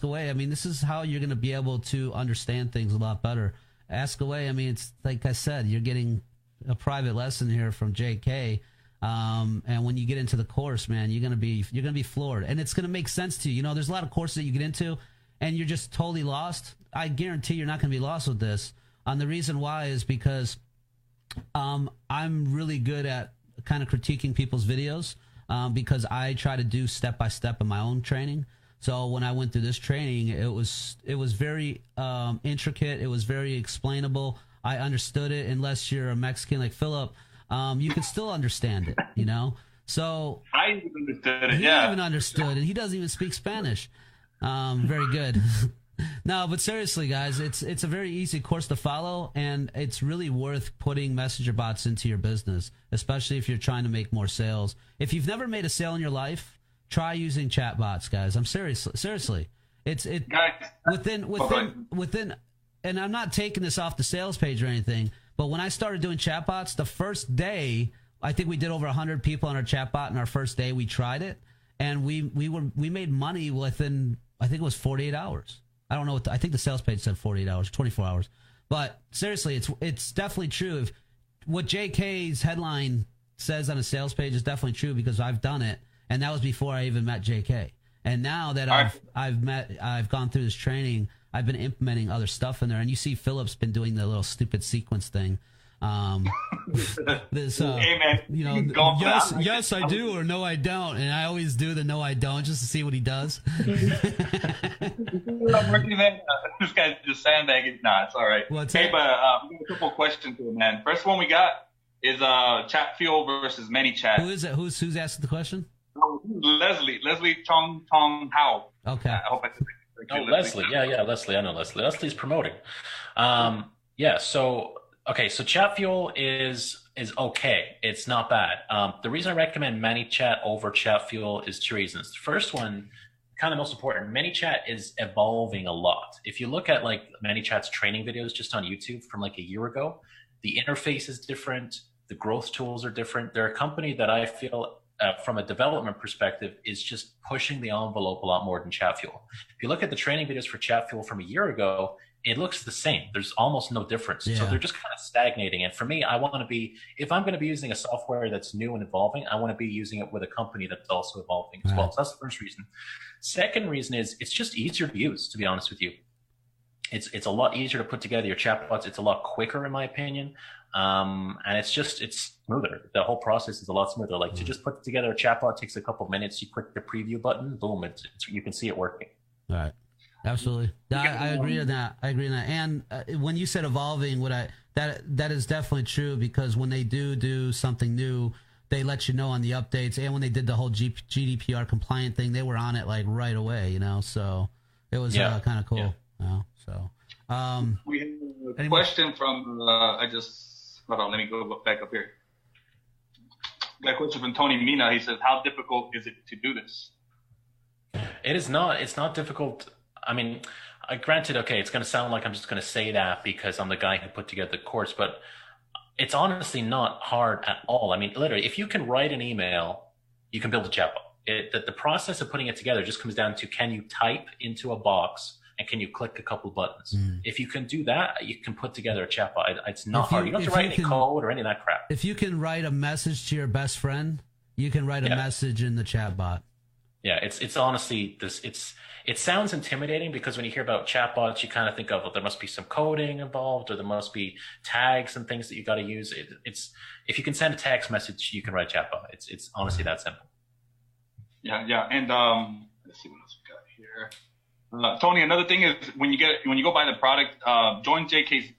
away. I mean, this is how you're going to be able to understand things a lot better. Ask away. I mean, it's like I said, you're getting a private lesson here from JayKay. And when you get into the course, man, you're going to be floored, and it's going to make sense to you. You know, there's a lot of courses that you get into and you're just totally lost. I guarantee you're not going to be lost with this. And the reason why is because I'm really good at kind of critiquing people's videos because I try to do step by step in my own training. So when I went through this training, it was very intricate. It was very explainable. I understood it. Unless you're a Mexican like Philip, you can still understand it. You know. So I even understood it. He even understood it. He doesn't even speak Spanish. Very good. No, but seriously, guys, it's a very easy course to follow, and it's really worth putting messenger bots into your business, especially if you're trying to make more sales. If you've never made a sale in your life, try using chat bots, guys. I'm seriously. Within, and I'm not taking this off the sales page or anything, but when I started doing chat bots, the first day, I think we did over 100 people on our chat bot, and our first day we tried it, and we made money within, I think it was 48 hours. I don't know I think the sales page said 48 hours, 24 hours. But seriously, it's definitely true. If what JayKay's headline says on a sales page is definitely true, because I've done it, and that was before I even met JayKay. And now that I've gone through this training, I've been implementing other stuff in there. And you see Philip's been doing the little stupid sequence thing. Hey man, you know, yes I do, or no I don't, and I always do the no I don't just to see what he does. I'm working, man. This guy's just sandbagging. Nah, it's all right. Hey, but we got a couple of questions here, man. First one we got is Chatfuel versus ManyChat. Who is it? Who's asking the question? Leslie Chong Tong Hao. Okay. I hope I said it correctly. Leslie. Yeah, Leslie. I know Leslie. Leslie's promoting. Yeah. So okay. So Chat Fuel is okay. It's not bad. The reason I recommend ManyChat over Chat Fuel is two reasons. The first one, kind of most important, ManyChat is evolving a lot. If you look at like ManyChat's training videos just on YouTube from like a year ago, the interface is different. The growth tools are different. They're a company that I feel from a development perspective is just pushing the envelope a lot more than Chat Fuel. If you look at the training videos for Chat Fuel from a year ago, it looks the same. There's almost no difference. Yeah. So they're just kind of stagnating. And for me, I want to be, if I'm going to be using a software that's new and evolving, I want to be using it with a company that's also evolving as well. So that's the first reason. Second reason is it's just easier to use, to be honest with you. It's a lot easier to put together your chatbots. It's a lot quicker, in my opinion. And it's smoother. The whole process is a lot smoother. Like to just put together a chatbot takes a couple of minutes. You click the preview button, boom, you can see it working. All right. Absolutely. I agree on that. And when you said evolving, that is definitely true, because when they do something new, they let you know on the updates. And when they did the whole GDPR compliant thing, they were on it like right away, so it was kind of cool. Yeah. So we have a question from hold on, let me go back up here. Got a question from Tony Mina. He says, how difficult is it to do this? It is not. It's not difficult. I mean, granted, okay, it's going to sound like I'm just going to say that because I'm the guy who put together the course, but it's honestly not hard at all. I mean, literally, if you can write an email, you can build a chatbot. The process of putting it together just comes down to, can you type into a box and can you click a couple buttons? If you can do that, you can put together a chatbot. It's not hard. You don't have to write any code or any of that crap. If you can write a message to your best friend, you can write a message in the chatbot. Yeah, it's honestly it sounds intimidating because when you hear about chatbots, you kind of think of, well, there must be some coding involved, or there must be tags and things that you got to use. It's if you can send a text message, you can write a chatbot. It's honestly that simple. Yeah, and let's see what else we got here. Tony, another thing is when you go buy the product, join JK's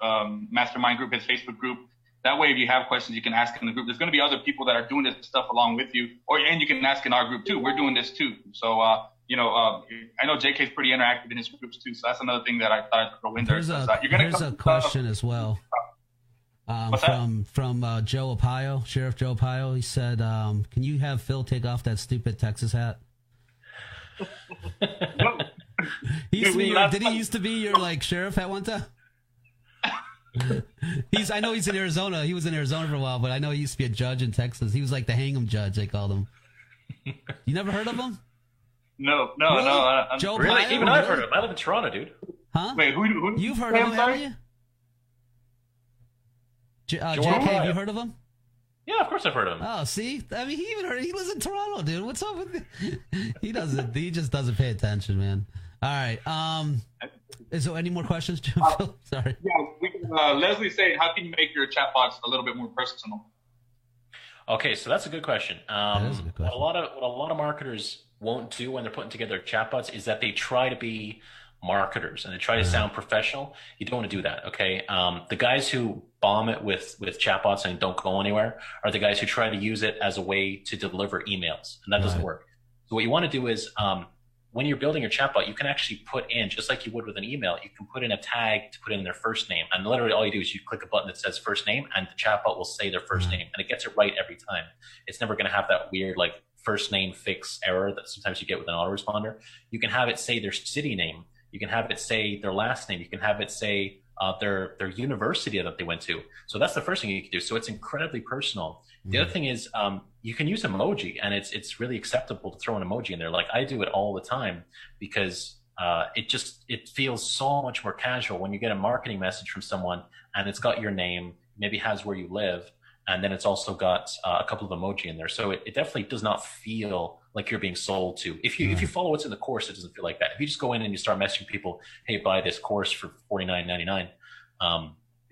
mastermind group, his Facebook group. That way, if you have questions, you can ask in the group. There's going to be other people that are doing this stuff along with you, and you can ask in our group too. We're doing this too. So, I know JK's pretty interactive in his groups too. So that's another thing that I thought I'd throw in there. Here's a question as well. From Joe Arpaio, Sheriff Joe Arpaio. He said, "Can you have Phil take off that stupid Texas hat?" Did he used to be your sheriff at one time? I know he's in Arizona. He was in Arizona for a while, but I know he used to be a judge in Texas. He was like the hang 'em judge, they called him. You never heard of him? No. Joe really? Even I've heard of him. I live in Toronto, dude. Huh? Wait, who? You've heard of him, haven't you? JayKay, have you heard of him? Yeah, of course I've heard of him. Oh, see? I mean, he lives in Toronto, dude. What's up with he just doesn't pay attention, man. All right. Is there any more questions, Phil? Sorry. Yeah, Leslie saying, how can you make your chatbots a little bit more personal? Okay, so that's a good question. That is a good question. What a lot of marketers won't do when they're putting together chatbots is that they try to be marketers and they try to sound professional. You don't want to do that, okay? The guys who bomb it with chatbots and don't go anywhere are the guys who try to use it as a way to deliver emails, and that doesn't work. So what you want to do is when you're building your chatbot, you can actually put in, just like you would with an email, you can put in a tag to put in their first name. And literally all you do is you click a button that says first name and the chatbot will say their first name, and it gets it right every time. It's never going to have that weird first name fix error that sometimes you get with an autoresponder. You can have it say their city name. You can have it say their last name. You can have it say their university that they went to. So that's the first thing you can do. So it's incredibly personal. The other thing is you can use emoji, and it's really acceptable to throw an emoji in there. Like I do it all the time because it feels so much more casual when you get a marketing message from someone and it's got your name, maybe has where you live, and then it's also got a couple of emoji in there. So it definitely does not feel like you're being sold to. If you follow what's in the course, it doesn't feel like that. If you just go in and you start messaging people, hey, buy this course for $49.99,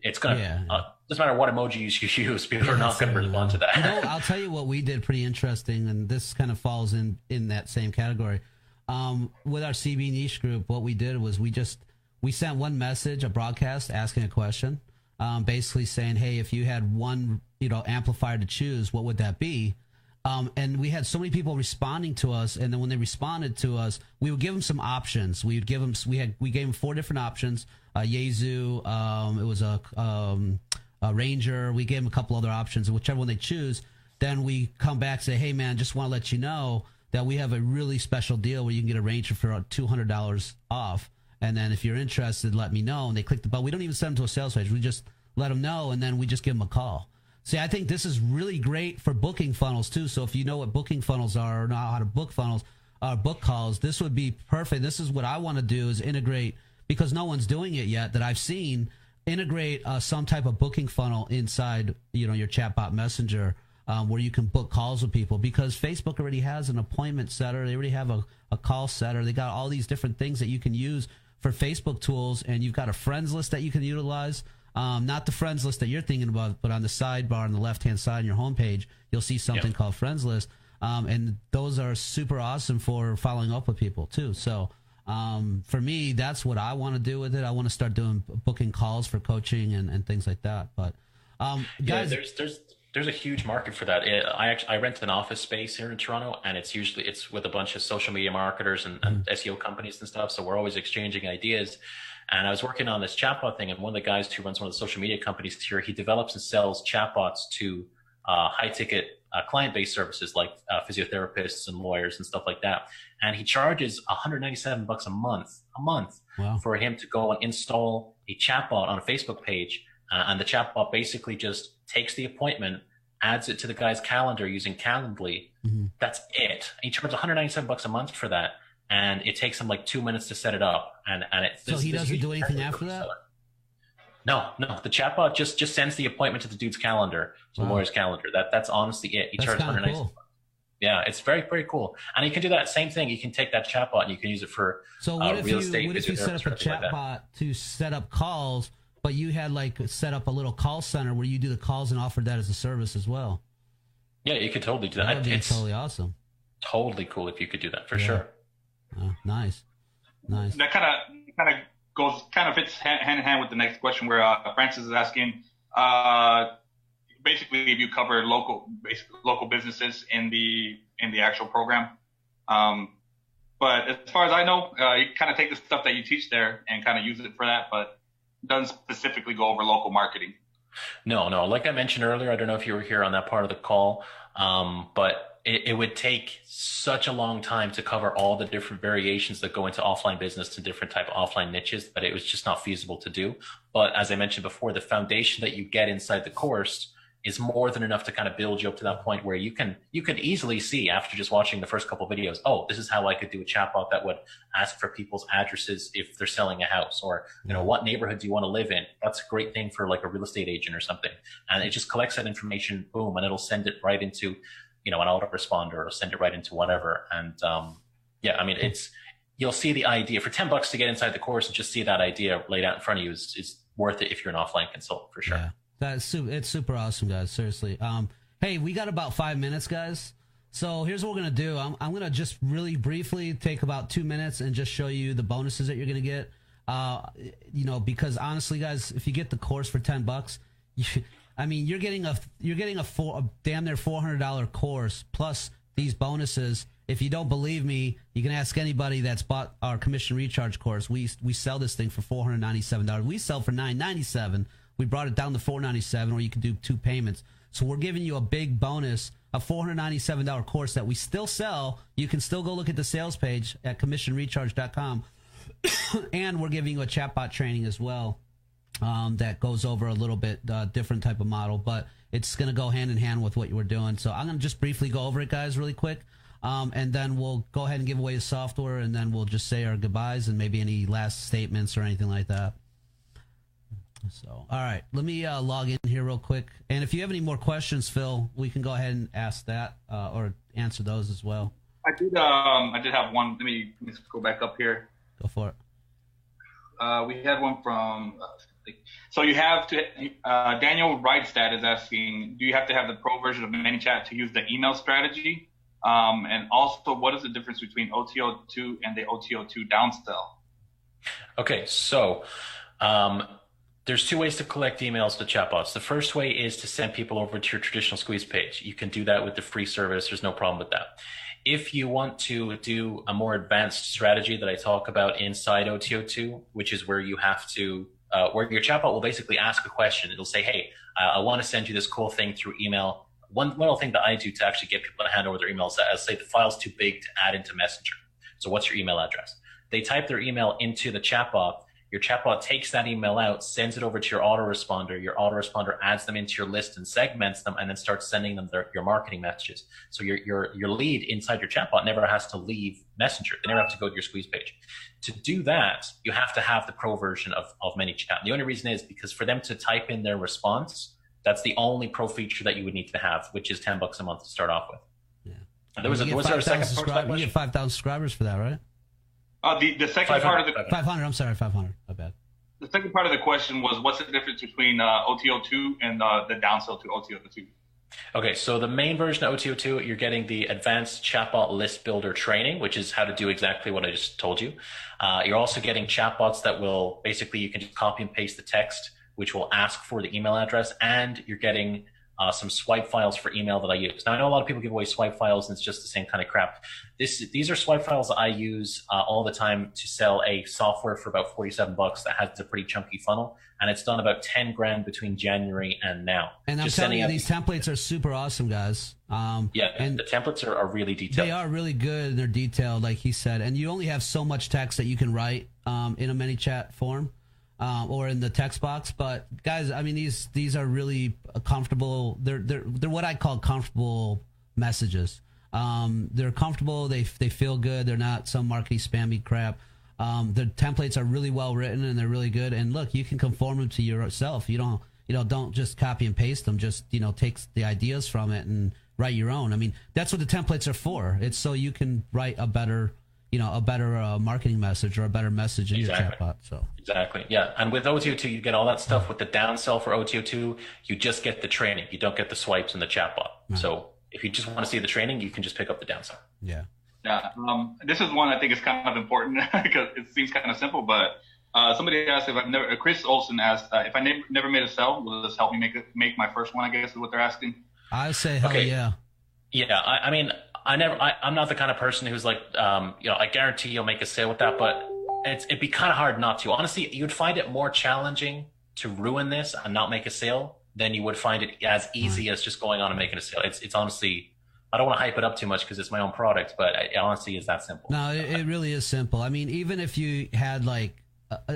it's gonna doesn't matter what emojis you use, people are not gonna respond to that. I'll tell you what we did pretty interesting, and this kind of falls in that same category. With our CB niche group, what we did was we sent one message, a broadcast asking a question, basically saying, hey, if you had one amplifier to choose, what would that be? And we had so many people responding to us, and then when they responded to us, we would give them some options. We gave them 4 different options. Yaesu, it was a Ranger. We gave them a couple other options, and whichever one they choose, then we come back and say, hey man, just want to let you know that we have a really special deal where you can get a Ranger for $200 off. And then if you're interested, let me know. And they click the button. We don't even send them to a sales page. We just let them know, and then we just give them a call. See, I think this is really great for booking funnels too. So if you know what booking funnels are or know how to book funnels, book calls, this would be perfect. This is what I want to do, is integrate, because no one's doing it yet that I've seen, integrate some type of booking funnel inside, your chatbot messenger, where you can book calls with people, because Facebook already has an appointment setter. They already have a call setter. They got all these different things that you can use for Facebook tools, and you've got a friends list that you can utilize. Not the friends list that you're thinking about, but on the sidebar on the left-hand side on your homepage, you'll see something called friends list. And those are super awesome for following up with people too. So, for me, that's what I want to do with it. I want to start doing booking calls for coaching and things like that. But, guys, there's a huge market for that. I rent an office space here in Toronto, and it's with a bunch of social media marketers and SEO companies and stuff. So we're always exchanging ideas. And I was working on this chatbot thing, and one of the guys who runs one of the social media companies here, he develops and sells chatbots to high-ticket client-based services like physiotherapists and lawyers and stuff like that. And he charges $197 a month Wow. for him to go and install a chatbot on a Facebook page. And the chatbot basically just takes the appointment, adds it to the guy's calendar using Calendly. Mm-hmm. That's it. He charges $197 a month for that. And it takes him like 2 minutes to set it up. So he doesn't do anything after that? No. The chatbot just sends the appointment to the dude's calendar, to the lawyer's calendar. That's honestly it. He charges $197. Cool. Yeah, it's very, very cool. And you can do that same thing. You can take that chatbot and you can use it for real estate. What if you set up a chatbot to set up calls, but you had set up a little call center where you do the calls and offer that as a service as well? Yeah, you could totally do that. That would be totally awesome. Totally cool if you could do that, for sure. Nice. That kind of fits hand in hand with the next question, where Francis is asking, basically, if you cover local businesses in the actual program. But as far as I know, you kind of take the stuff that you teach there and kind of use it for that, but doesn't specifically go over local marketing. No. Like I mentioned earlier, I don't know if you were here on that part of the call, but it would take such a long time to cover all the different variations that go into offline business to different type of offline niches that it was just not feasible to do. But as I mentioned before, the foundation that you get inside the course is more than enough to kind of build you up to that point where you can easily see, after just watching the first couple of videos, oh, this is how I could do a chatbot that would ask for people's addresses if they're selling a house, or what neighborhood do you want to live in? That's a great thing for like a real estate agent or something. And it just collects that information, boom, and it'll send it right into an autoresponder, or send it right into whatever. And you'll see the idea for $10 to get inside the course and just see that idea laid out in front of you is worth it if you're an offline consultant, for sure. Yeah. It's super awesome, guys. Seriously. Hey, we got about 5 minutes, guys. So here's what we're going to do. I'm going to just really briefly take about 2 minutes and just show you the bonuses that you're going to get. Because honestly, guys, if you get the course for $10, you're getting a damn near $400 course plus these bonuses. If you don't believe me, you can ask anybody that's bought our commission recharge course. We sell this thing for $497. We sell for $997. We brought it down to $497, or you can do 2 payments. So we're giving you a big bonus, a $497 course that we still sell. You can still go look at the sales page at commissionrecharge.com. And we're giving you a chatbot training as well, that goes over a little bit different type of model, but it's going to go hand in hand with what you were doing. So I'm going to just briefly go over it, guys, really quick. And then we'll go ahead and give away the software, and then we'll just say our goodbyes and maybe any last statements or anything like that. So, all right, let me log in here real quick. And if you have any more questions, Phil, we can go ahead and ask that or answer those as well. I did have one. Let me go back up here. Go for it. We had one from. So you have to. Daniel Wrightstad is asking, do you have to have the pro version of ManyChat to use the email strategy? And also, what is the difference between OTO2 and the OTO2 downsell? Okay, so There's two ways to collect emails to chatbots. The first way is to send people over to your traditional squeeze page. You can do that with the free service. There's no problem with that. If you want to do a more advanced strategy that I talk about inside OTO2, which is where you have to, where your chatbot will basically ask a question. It'll say, hey, I want to send you this cool thing through email. One little thing that I do to actually get people to hand over their emails is say the file's too big to add into Messenger. So what's your email address? They type their email into the chatbot. Your chatbot takes that email out, sends it over to your autoresponder. Your autoresponder adds them into your list and segments them, and then starts sending them your marketing messages. So your lead inside your chatbot never has to leave Messenger. They never have to go to your squeeze page. To do that, you have to have the pro version of ManyChat. The only reason is because for them to type in their response, that's the only pro feature that you would need to have, which is $10 a month to start off with. Yeah. And was there a second part to that question? You get 5,000 subscribers for that, right? The second part of the 500. I'm sorry, 500. My bad. The second part of the question was, what's the difference between OTO2 and the downsell to OTO2? Okay, so the main version of OTO2, you're getting the advanced chatbot list builder training, which is how to do exactly what I just told you. You're also getting chatbots that will basically, you can just copy and paste the text, which will ask for the email address, and you're getting some swipe files for email that I use. Now, I know a lot of people give away swipe files, and it's just the same kind of crap. These are swipe files that I use all the time to sell a software for about $47 that has a pretty chunky funnel, and it's done about 10 grand between January and now. And I'm telling you, these templates are super awesome, guys. Yeah, and the templates are really detailed. They are really good, and they're detailed, like he said. And you only have so much text that you can write in a ManyChat form. Or in the text box, but guys, I mean, these are really comfortable. They're what I call comfortable messages. They're comfortable. They feel good. They're not some marketing spammy crap. The templates are really well written and they're really good. And look, you can conform them to yourself. You don't just copy and paste them. Just take the ideas from it and write your own. I mean, that's what the templates are for. It's so you can write a better marketing message or a better message in your chatbot. So exactly, yeah. And with OTO2, you get all that stuff. With the downsell for OTO2, you just get the training. You don't get the swipes in the chatbot. Right. So if you just want to see the training, you can just pick up the downsell. Yeah. Yeah. This is one I think is kind of important because it seems kind of simple, but somebody asked Chris Olson asked if I never made a sale, will this help me make my first one? I guess is what they're asking. I say hell yeah. Yeah, I mean, I'm not the kind of person who's like, I guarantee you'll make a sale with that, but it'd be kind of hard not to. Honestly, you'd find it more challenging to ruin this and not make a sale than you would find it as easy as just going on and making a sale. It's honestly, I don't want to hype it up too much because it's my own product, but it honestly is that simple. No, it really is simple. I mean, even if you had like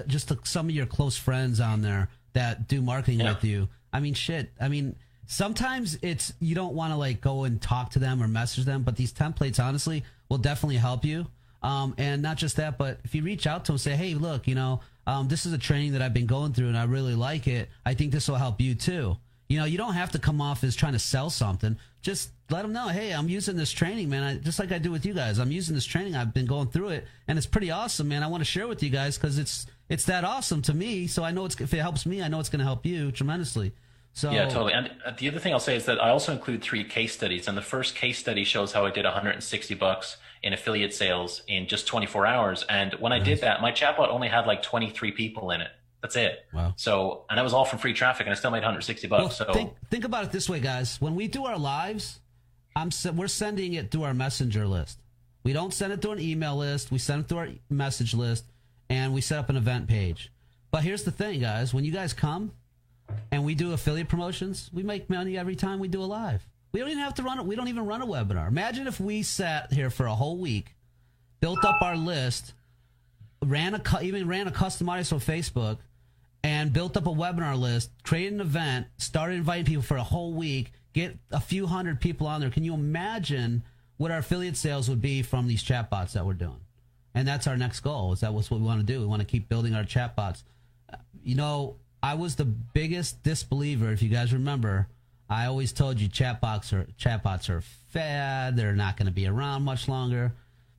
just some of your close friends on there that do marketing with you, I mean, shit. I mean, sometimes you don't want to like go and talk to them or message them, but these templates honestly will definitely help you. And not just that, but if you reach out to them and say, hey, look, this is a training that I've been going through and I really like it. I think this will help you too. You don't have to come off as trying to sell something. Just let them know, hey, I'm using this training, man. Just like I do with you guys. I'm using this training. I've been going through it and it's pretty awesome, man. I want to share with you guys because it's that awesome to me. So I know if it helps me, I know it's going to help you tremendously. So, yeah, totally. And the other thing I'll say is that I also include 3 case studies. And the first case study shows how I did $160 in affiliate sales in just 24 hours. And when I did that, my chatbot only had like 23 people in it. That's it. Wow. So, and that was all from free traffic and I still made $160. Well, so think about it this way, guys. When we do our lives, we're sending it through our messenger list. We don't send it through an email list. We send it through our message list and we set up an event page. But here's the thing, guys. When you guys come, and we do affiliate promotions, we make money every time we do a live. We don't even have to run it. We don't even run a webinar. Imagine if we sat here for a whole week, built up our list, even ran a custom audience on Facebook, and built up a webinar list, created an event, started inviting people for a whole week, get a few hundred people on there. Can you imagine what our affiliate sales would be from these chatbots that we're doing? And that's our next goal. That's what we want to do. We want to keep building our chatbots. I was the biggest disbeliever. If you guys remember, I always told you chatbots are fad. They're not going to be around much longer.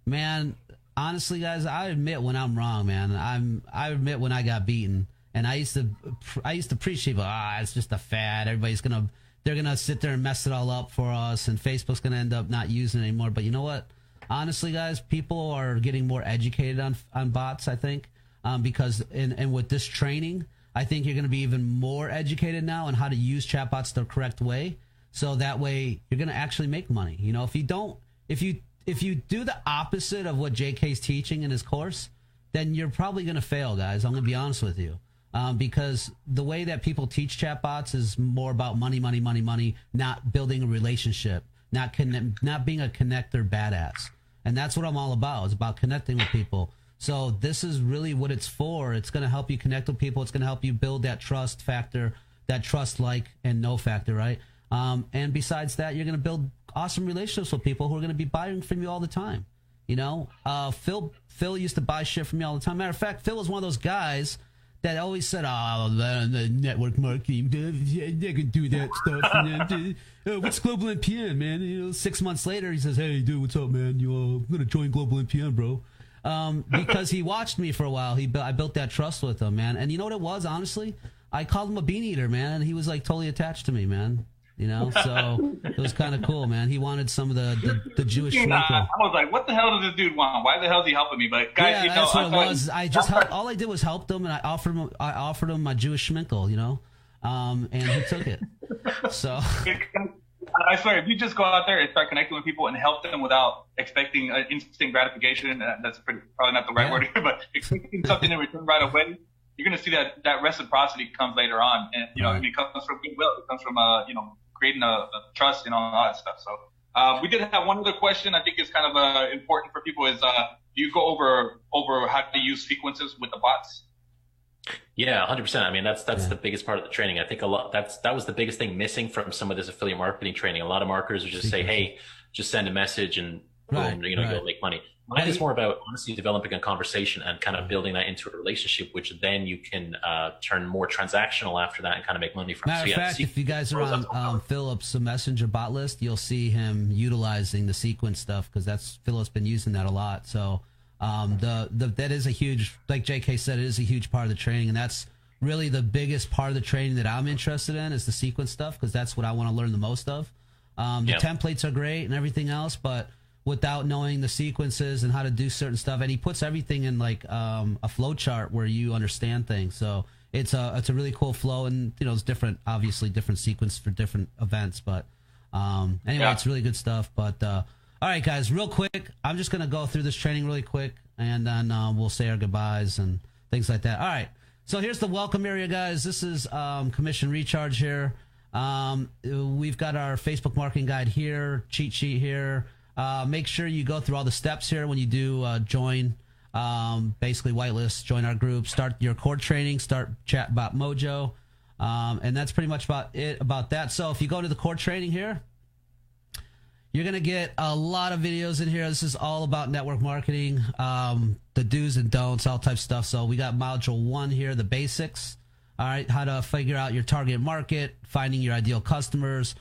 Man, honestly, guys, I admit when I'm wrong, man. I admit when I got beaten, and I used to preach people. It's just a fad. They're gonna sit there and mess it all up for us, and Facebook's gonna end up not using it anymore. But you know what? Honestly, guys, people are getting more educated on bots. I think because and with this training. I think you're going to be even more educated now on how to use chatbots the correct way. So that way you're going to actually make money. You know, if you do the opposite of what JK's teaching in his course, then you're probably going to fail, guys. I'm going to be honest with you. Because the way that people teach chatbots is more about money, not building a relationship, not being a connector badass. And that's what I'm all about. It's about connecting with people. So this is really what it's for. It's going to help you connect with people. It's going to help you build that trust factor, that trust like and know factor, right? And besides that, you're going to build awesome relationships with people who are going to be buying from you all the time. You know, Phil used to buy shit from me all the time. Matter of fact, Phil was one of those guys that always said, "Oh, the network marketing, they can do that stuff." What's Global NPN, man? You know, 6 months later, he says, "Hey, dude, what's up, man? I'm gonna join Global NPN, bro." Because he watched me for a while. I built that trust with him, man. And you know what it was? Honestly, I called him a bean eater, man, and he was like totally attached to me, man. You know, so it was kind of cool, man. He wanted some of the Jewish sprinkle. I was like, what the hell does this dude want? Why the hell is he helping me? But guys, yeah, that's what it was. I just all I did was help him, and I offered him my Jewish schminkel, you know, and he took it. So I swear, if you just go out there and start connecting with people and help them without expecting instant gratification, that's probably not the right word here, but expecting something in return right away, you're going to see that reciprocity comes later on. And, you know, it comes from goodwill. It comes from, creating a trust and all that stuff. So we did have one other question I think is kind of important for people is, do you go over how to use sequences with the bots? Yeah, 100%. I mean, that's the biggest part of the training. I think that was the biggest thing missing from some of this affiliate marketing training. A lot of marketers would just say, "Hey, just send a message and boom, you'll make money." Mine is more about honestly developing a conversation and kind of building that into a relationship, which then you can turn more transactional after that and kind of make money from. Matter of fact, if you guys are on Philip's Messenger bot list, you'll see him utilizing the sequence stuff because Philip's been using that a lot. So that is a huge, like JK said, it is a huge part of the training, and that's really the biggest part of the training that I'm interested in is the sequence stuff because that's what I want to learn the most of. The templates are great and everything else, but without knowing the sequences and how to do certain stuff, and he puts everything in like a flow chart where you understand things. So it's a really cool flow, and you know it's obviously different sequence for different events. But anyway, it's really good stuff. But all right, guys, real quick, I'm just gonna go through this training really quick, and then we'll say our goodbyes and things like that. All right, so here's the welcome area, guys. This is commission recharge here. We've got our Facebook marketing guide here, cheat sheet here. Make sure you go through all the steps here when you do join, basically whitelist, join our group, start your core training, start Chatbot Mojo, and that's pretty much about that. So if you go to the core training here, you're going to get a lot of videos in here. This is all about network marketing, the do's and don'ts, all types of stuff. So we got module 1 here, the basics. All right, how to figure out your target market, finding your ideal customers.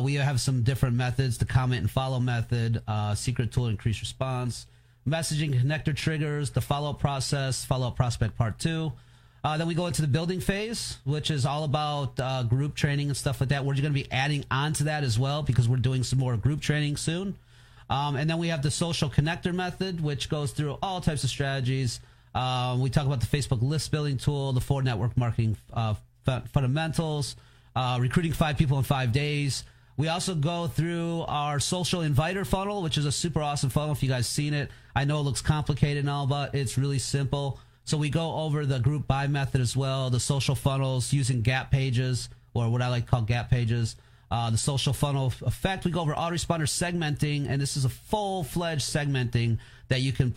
We have some different methods, the comment and follow method, secret tool to increase response, messaging connector triggers, the follow-up process, follow-up prospect part 2. Then we go into the building phase, which is all about group training and stuff like that. We're going to be adding on to that as well because we're doing some more group training soon. And then we have the social connector method, which goes through all types of strategies. We talk about the Facebook list building tool, the 4 network marketing fundamentals, recruiting 5 people in 5 days. We also go through our social inviter funnel, which is a super awesome funnel. If you guys seen it, I know it looks complicated and all, but it's really simple. So we go over the group buy method as well, the social funnels using gap pages, or what I like to call gap pages, the social funnel effect. We go over autoresponder segmenting, and this is a full-fledged segmenting that you can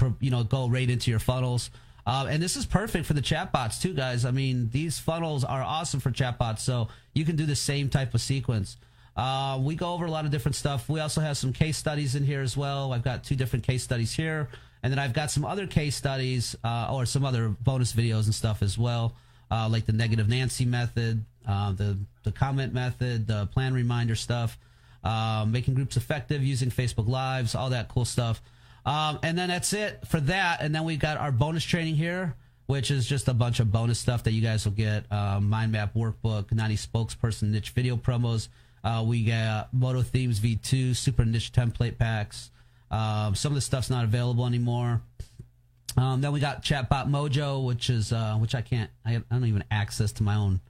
go right into your funnels. And this is perfect for the chatbots too, guys. I mean, these funnels are awesome for chatbots, so you can do the same type of sequence. We go over a lot of different stuff. We also have some case studies in here as well. I've got 2 different case studies here. And then I've got some other case studies or some other bonus videos and stuff as well, like the negative Nancy method, the comment method, the plan reminder stuff, making groups effective using Facebook Lives, all that cool stuff. And then that's it for that. And then we've got our bonus training here, which is just a bunch of bonus stuff that you guys will get. Mind map workbook, 90 spokesperson niche video promos. We got Moto Themes V2, super niche template packs. Some of the stuff's not available anymore. Then we got Chatbot Mojo, which is which I don't even access to my own.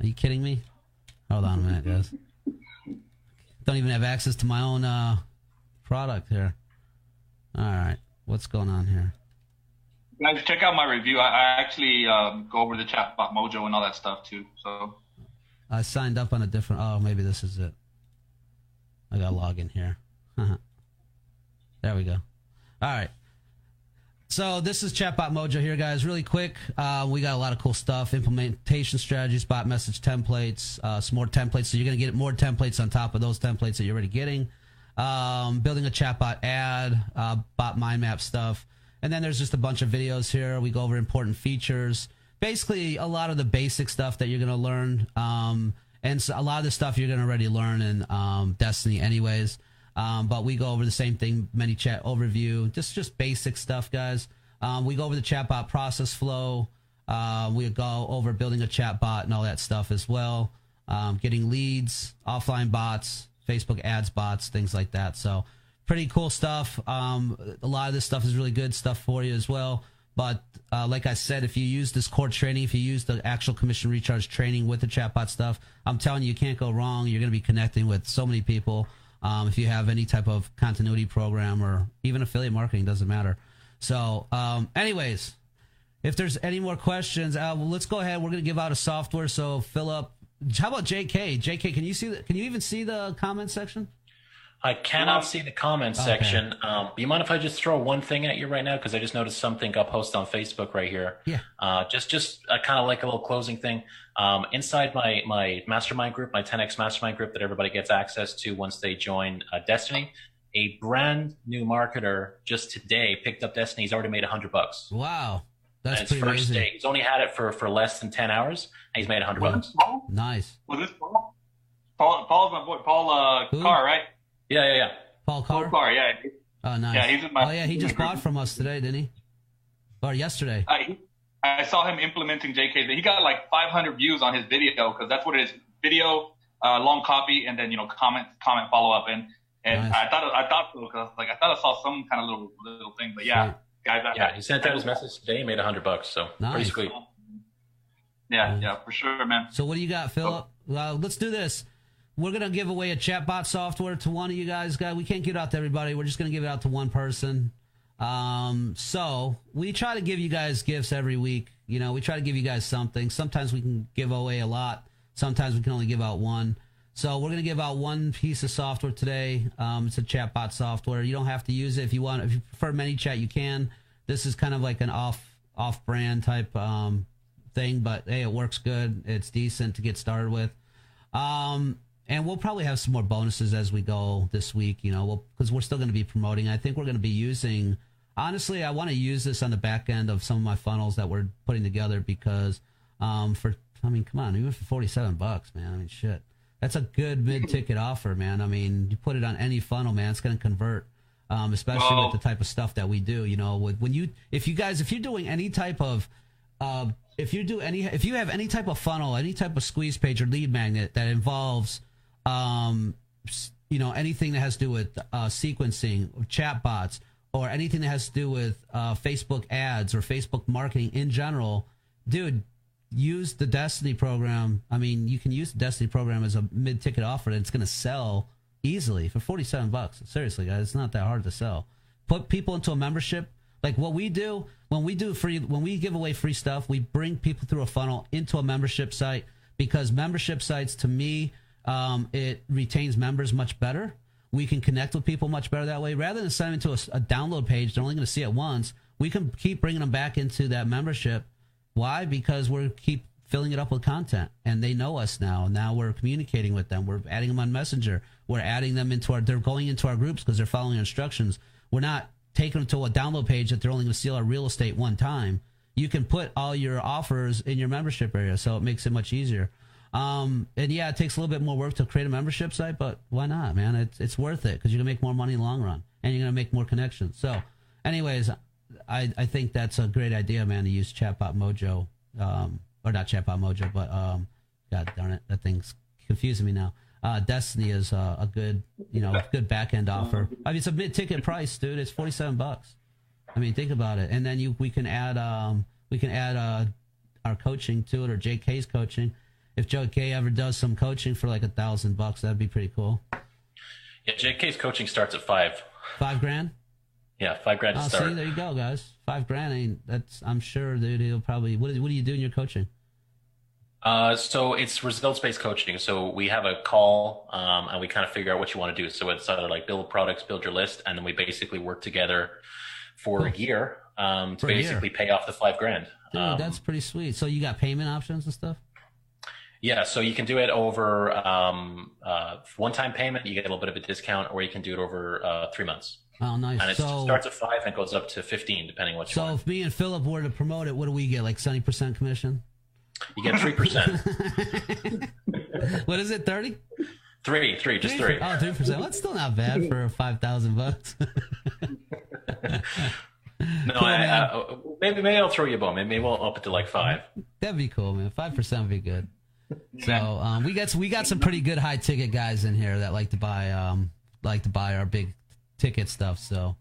Are you kidding me? Hold on a minute, guys. Don't even have access to my own product here. All right, what's going on here? Guys, check out my review. I actually go over the Chatbot Mojo and all that stuff too. So I signed up on a different. Oh, maybe this is it. I gotta log in here. There we go. All right. So this is Chatbot Mojo here, guys. Really quick, we got a lot of cool stuff: implementation strategies, bot message templates, some more templates. So you're gonna get more templates on top of those templates that you're already getting. Building a chatbot ad, bot mind map stuff, and then there's just a bunch of videos here. We go over important features, basically a lot of the basic stuff that you're gonna learn, and so a lot of the stuff you're gonna already learn in Destiny, anyways. But we go over the same thing, ManyChat overview, just basic stuff, guys. We go over the chatbot process flow. We go over building a chatbot and all that stuff as well. Getting leads, offline bots, Facebook ads bots, things like that. So pretty cool stuff. A lot of this stuff is really good stuff for you as well. But like I said, if you use this core training, if you use the actual commission recharge training with the chatbot stuff, I'm telling you, you can't go wrong. You're going to be connecting with so many people. If you have any type of continuity program or even affiliate marketing, doesn't matter. So anyways, if there's any more questions, let's go ahead. We're going to give out a software. So Philip, how about JayKay? JayKay, can you see can you even see the comment section? I cannot see the comment section. Do you mind if I just throw one thing at you right now? Because I just noticed something got posted on Facebook right here. Yeah. Just kind of like a little closing thing. Inside my mastermind group, my 10X mastermind group that everybody gets access to once they join Destiny, a brand new marketer just today picked up Destiny. He's already made $100. Wow. That's pretty pretty first amazing. day. He's only had it for less than 10 hours, and he's made $100. Nice. Was this Paul? Paul's my boy. Paul Carr, right? Yeah. Paul Carr? Paul Carr, yeah. Oh, nice. Yeah, he's in my. Oh, yeah, he just bought from us today, didn't he? Or yesterday. I saw him implementing JayKay. He got like 500 views on his video because that's what it is: video, long copy, and then comment, follow up. And nice. I thought so because I thought I saw some kind of little thing. But yeah, guys. Yeah, he sent out his message today. He made $100. So nice. Pretty sweet. Yeah, for sure, man. So what do you got, Philip? Let's do this. We're going to give away a chatbot software to one of you guys. We can't give it out to everybody. We're just going to give it out to one person. So we try to give you guys gifts every week. You know, we try to give you guys something. Sometimes we can give away a lot. Sometimes we can only give out one. So we're going to give out one piece of software today. It's a chatbot software. You don't have to use it if you want. If you prefer ManyChat, you can. This is kind of like an off-brand type thing, but hey, it works good. It's decent to get started with. And we'll probably have some more bonuses as we go this week, you know, because we're still going to be promoting. I think we're going to be using, honestly, I want to use this on the back end of some of my funnels that we're putting together because come on, even for $47, man, I mean, shit. That's a good mid-ticket offer, man. I mean, you put it on any funnel, man, it's going to convert, especially with the type of stuff that we do, you know, if you're doing any type of, if you have any type of funnel, any type of squeeze page or lead magnet that involves, you know, anything that has to do with sequencing, or chat bots, or anything that has to do with Facebook ads or Facebook marketing in general, dude, use the Destiny program. I mean, you can use the Destiny program as a mid-ticket offer, and it's going to sell easily for $47. Seriously, guys, it's not that hard to sell. Put people into a membership. Like what we do when we give away free stuff, we bring people through a funnel into a membership site because membership sites, to me, it retains members much better. We can connect with people much better that way. Rather than send them to a download page, they're only going to see it once. We can keep bringing them back into that membership. Why? Because we keep filling it up with content, and they know us now. Now we're communicating with them. We're adding them on Messenger. We're adding them they're going into our groups because they're following instructions. We're not taking them to a download page that they're only going to see our real estate one time. You can put all your offers in your membership area, so it makes it much easier. And yeah, it takes a little bit more work to create a membership site, but why not, man? It's worth it because you're gonna make more money in the long run, and you're gonna make more connections. So, anyways, I think that's a great idea, man, to use Chatbot Mojo, or not Chatbot Mojo, but God darn it, that thing's confusing me now. Destiny is a good, good back end offer. I mean, it's a mid-ticket price, dude. It's $47. I mean, think about it. And then we can add our coaching to it, or JK's coaching. If JK ever does some coaching for like $1,000, that'd be pretty cool. Yeah, JK's coaching starts at $5,000. $5,000? Yeah, $5,000 to start. See, there you go, guys. $5,000 ain't. That's. I'm sure, dude. He'll probably. What do you do in your coaching? So it's results-based coaching. So we have a call, and we kind of figure out what you want to do. So it's either like build products, build your list, and then we basically work together for a year to basically pay off the $5,000. Dude, that's pretty sweet. So you got payment options and stuff? Yeah, so you can do it over one-time payment. You get a little bit of a discount, or you can do it over 3 months. Oh, nice. And it starts at 5 and goes up to 15, depending what you want. So if me and Philip were to promote it, what do we get? Like 70% commission? You get 3%. What is it? 30? Three. Oh, 3%. Well, that's still not bad for $5,000. No, cool, maybe I'll throw you a bone. Maybe we'll up it to like 5. That'd be cool, man. 5% would be good. So we got some pretty good high ticket guys in here that like to buy our big ticket stuff. So,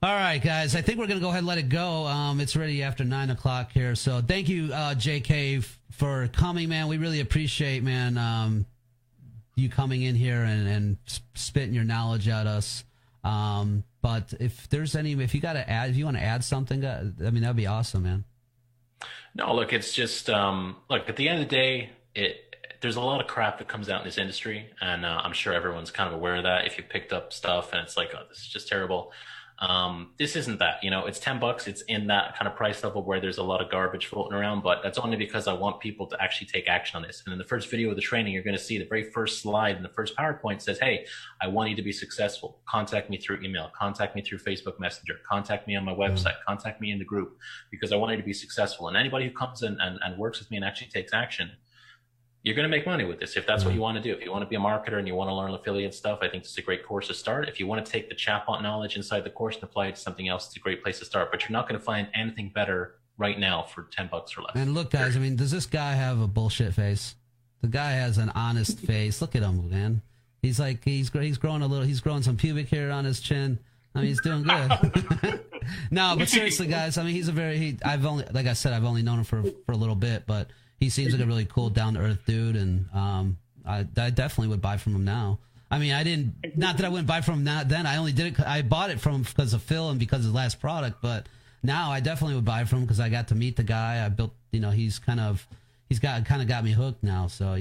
all right, guys, I think we're gonna go ahead and let it go. It's already after 9 o'clock here. So thank you, JK, for coming, man. We really appreciate, man, you coming in here and spitting your knowledge at us. But if you want to add something, I mean, that'd be awesome, man. No, look, it's just, look, at the end of the day, there's a lot of crap that comes out in this industry, and I'm sure everyone's kind of aware of that. If you picked up stuff and it's like, oh, this is just terrible. This isn't that, it's $10. It's in that kind of price level where there's a lot of garbage floating around, but that's only because I want people to actually take action on this. And in the first video of the training, you're going to see the very first slide in the first PowerPoint says, hey, I want you to be successful. Contact me through email, contact me through Facebook Messenger, contact me on my website, contact me in the group, because I want you to be successful. And anybody who comes in and works with me and actually takes action, you're going to make money with this if that's what you want to do. If you want to be a marketer and you want to learn affiliate stuff, I think this is a great course to start. If you want to take the chatbot knowledge inside the course and apply it to something else, it's a great place to start. But you're not going to find anything better right now for $10 or less. And look, guys, I mean, does this guy have a bullshit face? The guy has an honest face. Look at him, man. He's like, he's growing a little, he's growing some pubic hair on his chin. I mean, he's doing good. No, but seriously, guys, I mean, he's I've only known him for a little bit, but he seems like a really cool, down-to-earth dude, and I definitely would buy from him now. I mean, not that I wouldn't buy from him then. I bought it from him because of Phil and because of his last product, but now I definitely would buy from him because I got to meet the guy. I built, he's kind of got me hooked now. So,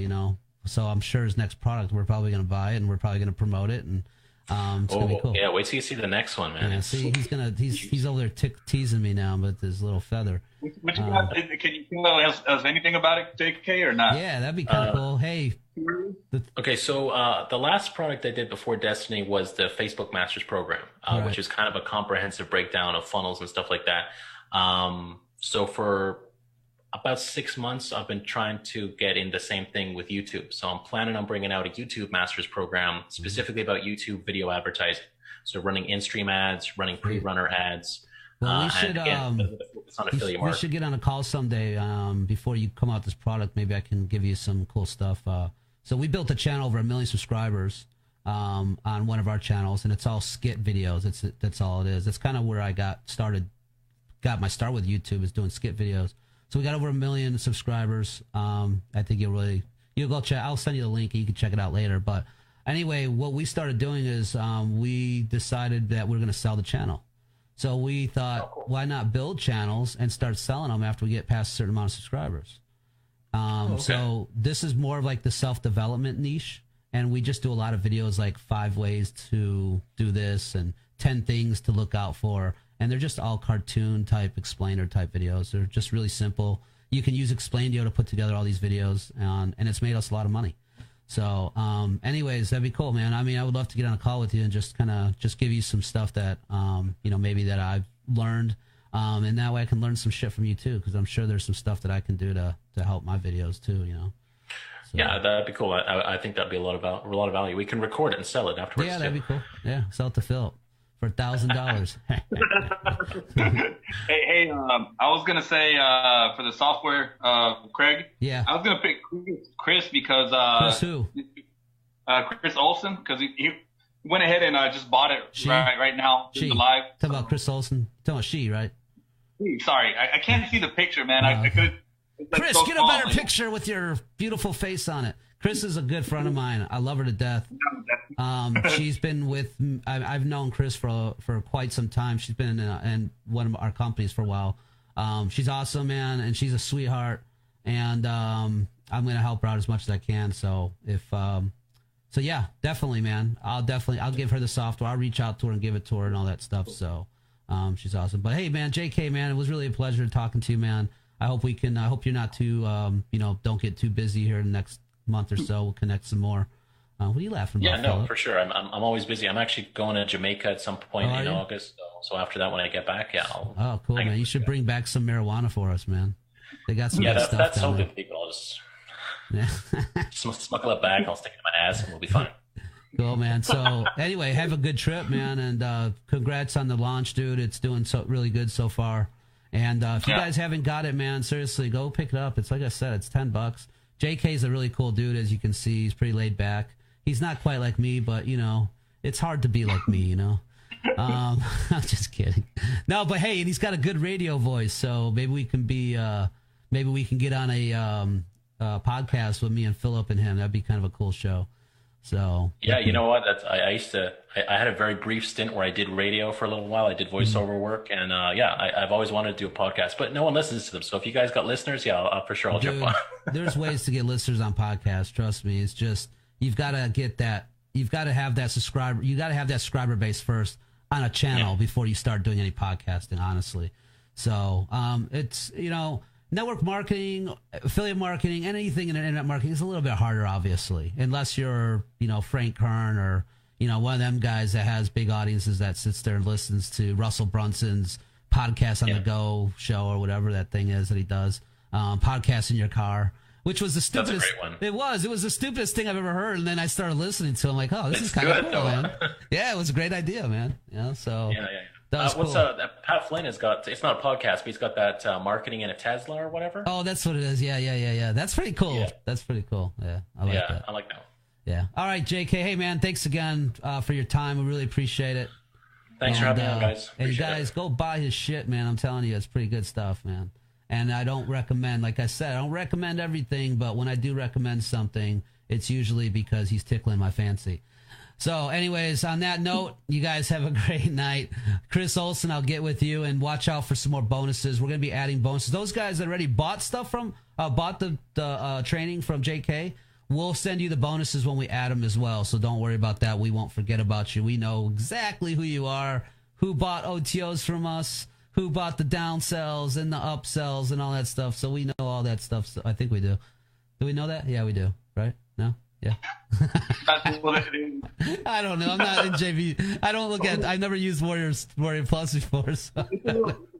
so I'm sure his next product, we're probably going to buy it and we're probably going to promote it. And it's going to be cool. Yeah, wait till you see the next one, man. Yeah, see, he's over there teasing me now with his little feather. What you got? Can you tell us anything about it, JK, or not? Yeah, that'd be kind of cool. Hey. Okay, so the last product I did before Destiny was the Facebook Masters program, which is kind of a comprehensive breakdown of funnels and stuff like that. So for about 6 months, I've been trying to get in the same thing with YouTube. So I'm planning on bringing out a YouTube Masters program specifically about YouTube video advertising. So running in-stream ads, running pre-runner ads. Well, we should, it's on affiliate marketing. We should get on a call someday before you come out with this product. Maybe I can give you some cool stuff. So we built a channel over 1 million subscribers on one of our channels, and it's all skit videos. That's all it is. That's kind of where I got my start with YouTube, is doing skit videos. So we got over 1 million subscribers. I think you'll go check. I'll send you the link and you can check it out later. But anyway, what we started doing is we decided that we're going to sell the channel. So we thought, why not build channels and start selling them after we get past a certain amount of subscribers? So this is more of like the self-development niche. And we just do a lot of videos like 5 ways to do this and 10 things to look out for. And they're just all cartoon type, explainer type videos. They're just really simple. You can use Explaindio to put together all these videos, and it's made us a lot of money. So, anyways, that'd be cool, man. I mean, I would love to get on a call with you and just give you some stuff that, maybe that I've learned. And that way I can learn some shit from you too, because I'm sure there's some stuff that I can do to help my videos too, So, yeah, that'd be cool. I think that'd be a lot of value. We can record it and sell it afterwards. Yeah, that'd be cool. Yeah, sell it to Phil for $1,000. Hey, I was gonna say for the software, Craig. Yeah. I was gonna pick Chris because Chris who? Chris Olsen, because went ahead and just bought it right now. She. Live. Talk about Chris Olsen. Talk about she, right? Sorry, I can't see the picture, man. I could. Chris, so get a better picture with your beautiful face on it. Chris is a good friend of mine. I love her to death. She's been with. I've known Chris for quite some time. She's been in one of our companies for a while. She's awesome, man, and she's a sweetheart. And I'm gonna help her out as much as I can. So so yeah, definitely, man. I'll give her the software. I'll reach out to her and give it to her and all that stuff. So she's awesome. But hey, man, JayKay, man, it was really a pleasure talking to you, man. I hope you're not too don't get too busy here in the next month or so. We'll connect some more. What are you laughing about? Yeah, no, Philip? for sure. I'm always busy. I'm actually going to Jamaica at some point in August. So after that, when I get back, oh, cool, man. You should bring back some marijuana for us, man. They got some good stuff that's down so there. good, people. I'll just smuggle it back. I'll stick it in my ass, and we'll be fine. Cool, man. So anyway, have a good trip, man, and congrats on the launch, dude. It's doing really good so far. And if you guys haven't got it, man, seriously, go pick it up. It's like I said, it's $10. JayKay's a really cool dude, as you can see. He's pretty laid back. He's not quite like me, but it's hard to be like me, I'm just kidding. No, but hey, and he's got a good radio voice, so maybe we can get on a podcast with me and Philip and him. That'd be kind of a cool show. So yeah, you know what? I had a very brief stint where I did radio for a little while. I did voiceover work, and I've always wanted to do a podcast, but no one listens to them. So if you guys got listeners, I'll for sure jump on. There's ways to get listeners on podcasts. Trust me. It's just you've got to get that. You've got to have that subscriber. You got to have that subscriber base first on a channel before you start doing any podcasting. Honestly, so it's network marketing, affiliate marketing, anything in internet marketing is a little bit harder, obviously, unless you're, Frank Kern or, one of them guys that has big audiences that sits there and listens to Russell Brunson's podcast on the go show or whatever that thing is that he does. Podcast in your car, which was the stupidest. That's a great one. It was the stupidest thing I've ever heard. And then I started listening to it. I'm like, oh, this is kind of cool, man. Yeah, it was a great idea, man. So. Yeah. That was cool. Pat Flynn has got, it's not a podcast, but he's got that marketing in a Tesla or whatever. Oh, that's what it is. Yeah. That's pretty cool. Yeah. That's pretty cool. Yeah. I like that. I like that. Yeah. All right, JayKay. Hey, man, thanks again for your time. We really appreciate it. Thanks for having me on, guys. And guys, go buy his shit, man. I'm telling you, it's pretty good stuff, man. And I don't recommend, like I said, I don't recommend everything, but when I do recommend something, it's usually because he's tickling my fancy. So anyways, on that note, you guys have a great night. Chris Olsen, I'll get with you and watch out for some more bonuses. We're going to be adding bonuses. Those guys that already bought stuff bought the training from JayKay, we'll send you the bonuses when we add them as well. So don't worry about that. We won't forget about you. We know exactly who you are, who bought OTOs from us, who bought the downsells and the upsells and all that stuff. So we know all that stuff. So I think we do. Do we know that? Yeah, we do. Right? No? Yeah. I don't know. I'm not in JV. I don't look at. I've never used Warrior Plus before. So.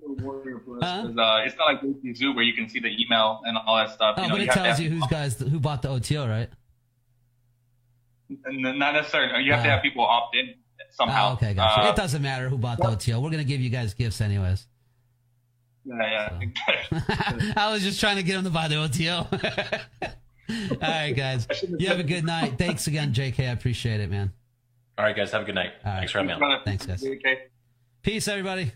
Warrior Plus. It's not like Zoo where you can see the email and all that stuff. Oh, but it tells you who bought the OTO, right? Not necessarily. You have to have people opt in somehow. Oh, okay, gotcha. It doesn't matter who bought the OTO. We're gonna give you guys gifts anyways. Yeah. So. I was just trying to get them to buy the OTO. All right, guys. You have a good night. Thanks again, JayKay. I appreciate it, man. All right, guys. Have a good night. Thanks for having me on. Thanks, guys. Peace, everybody.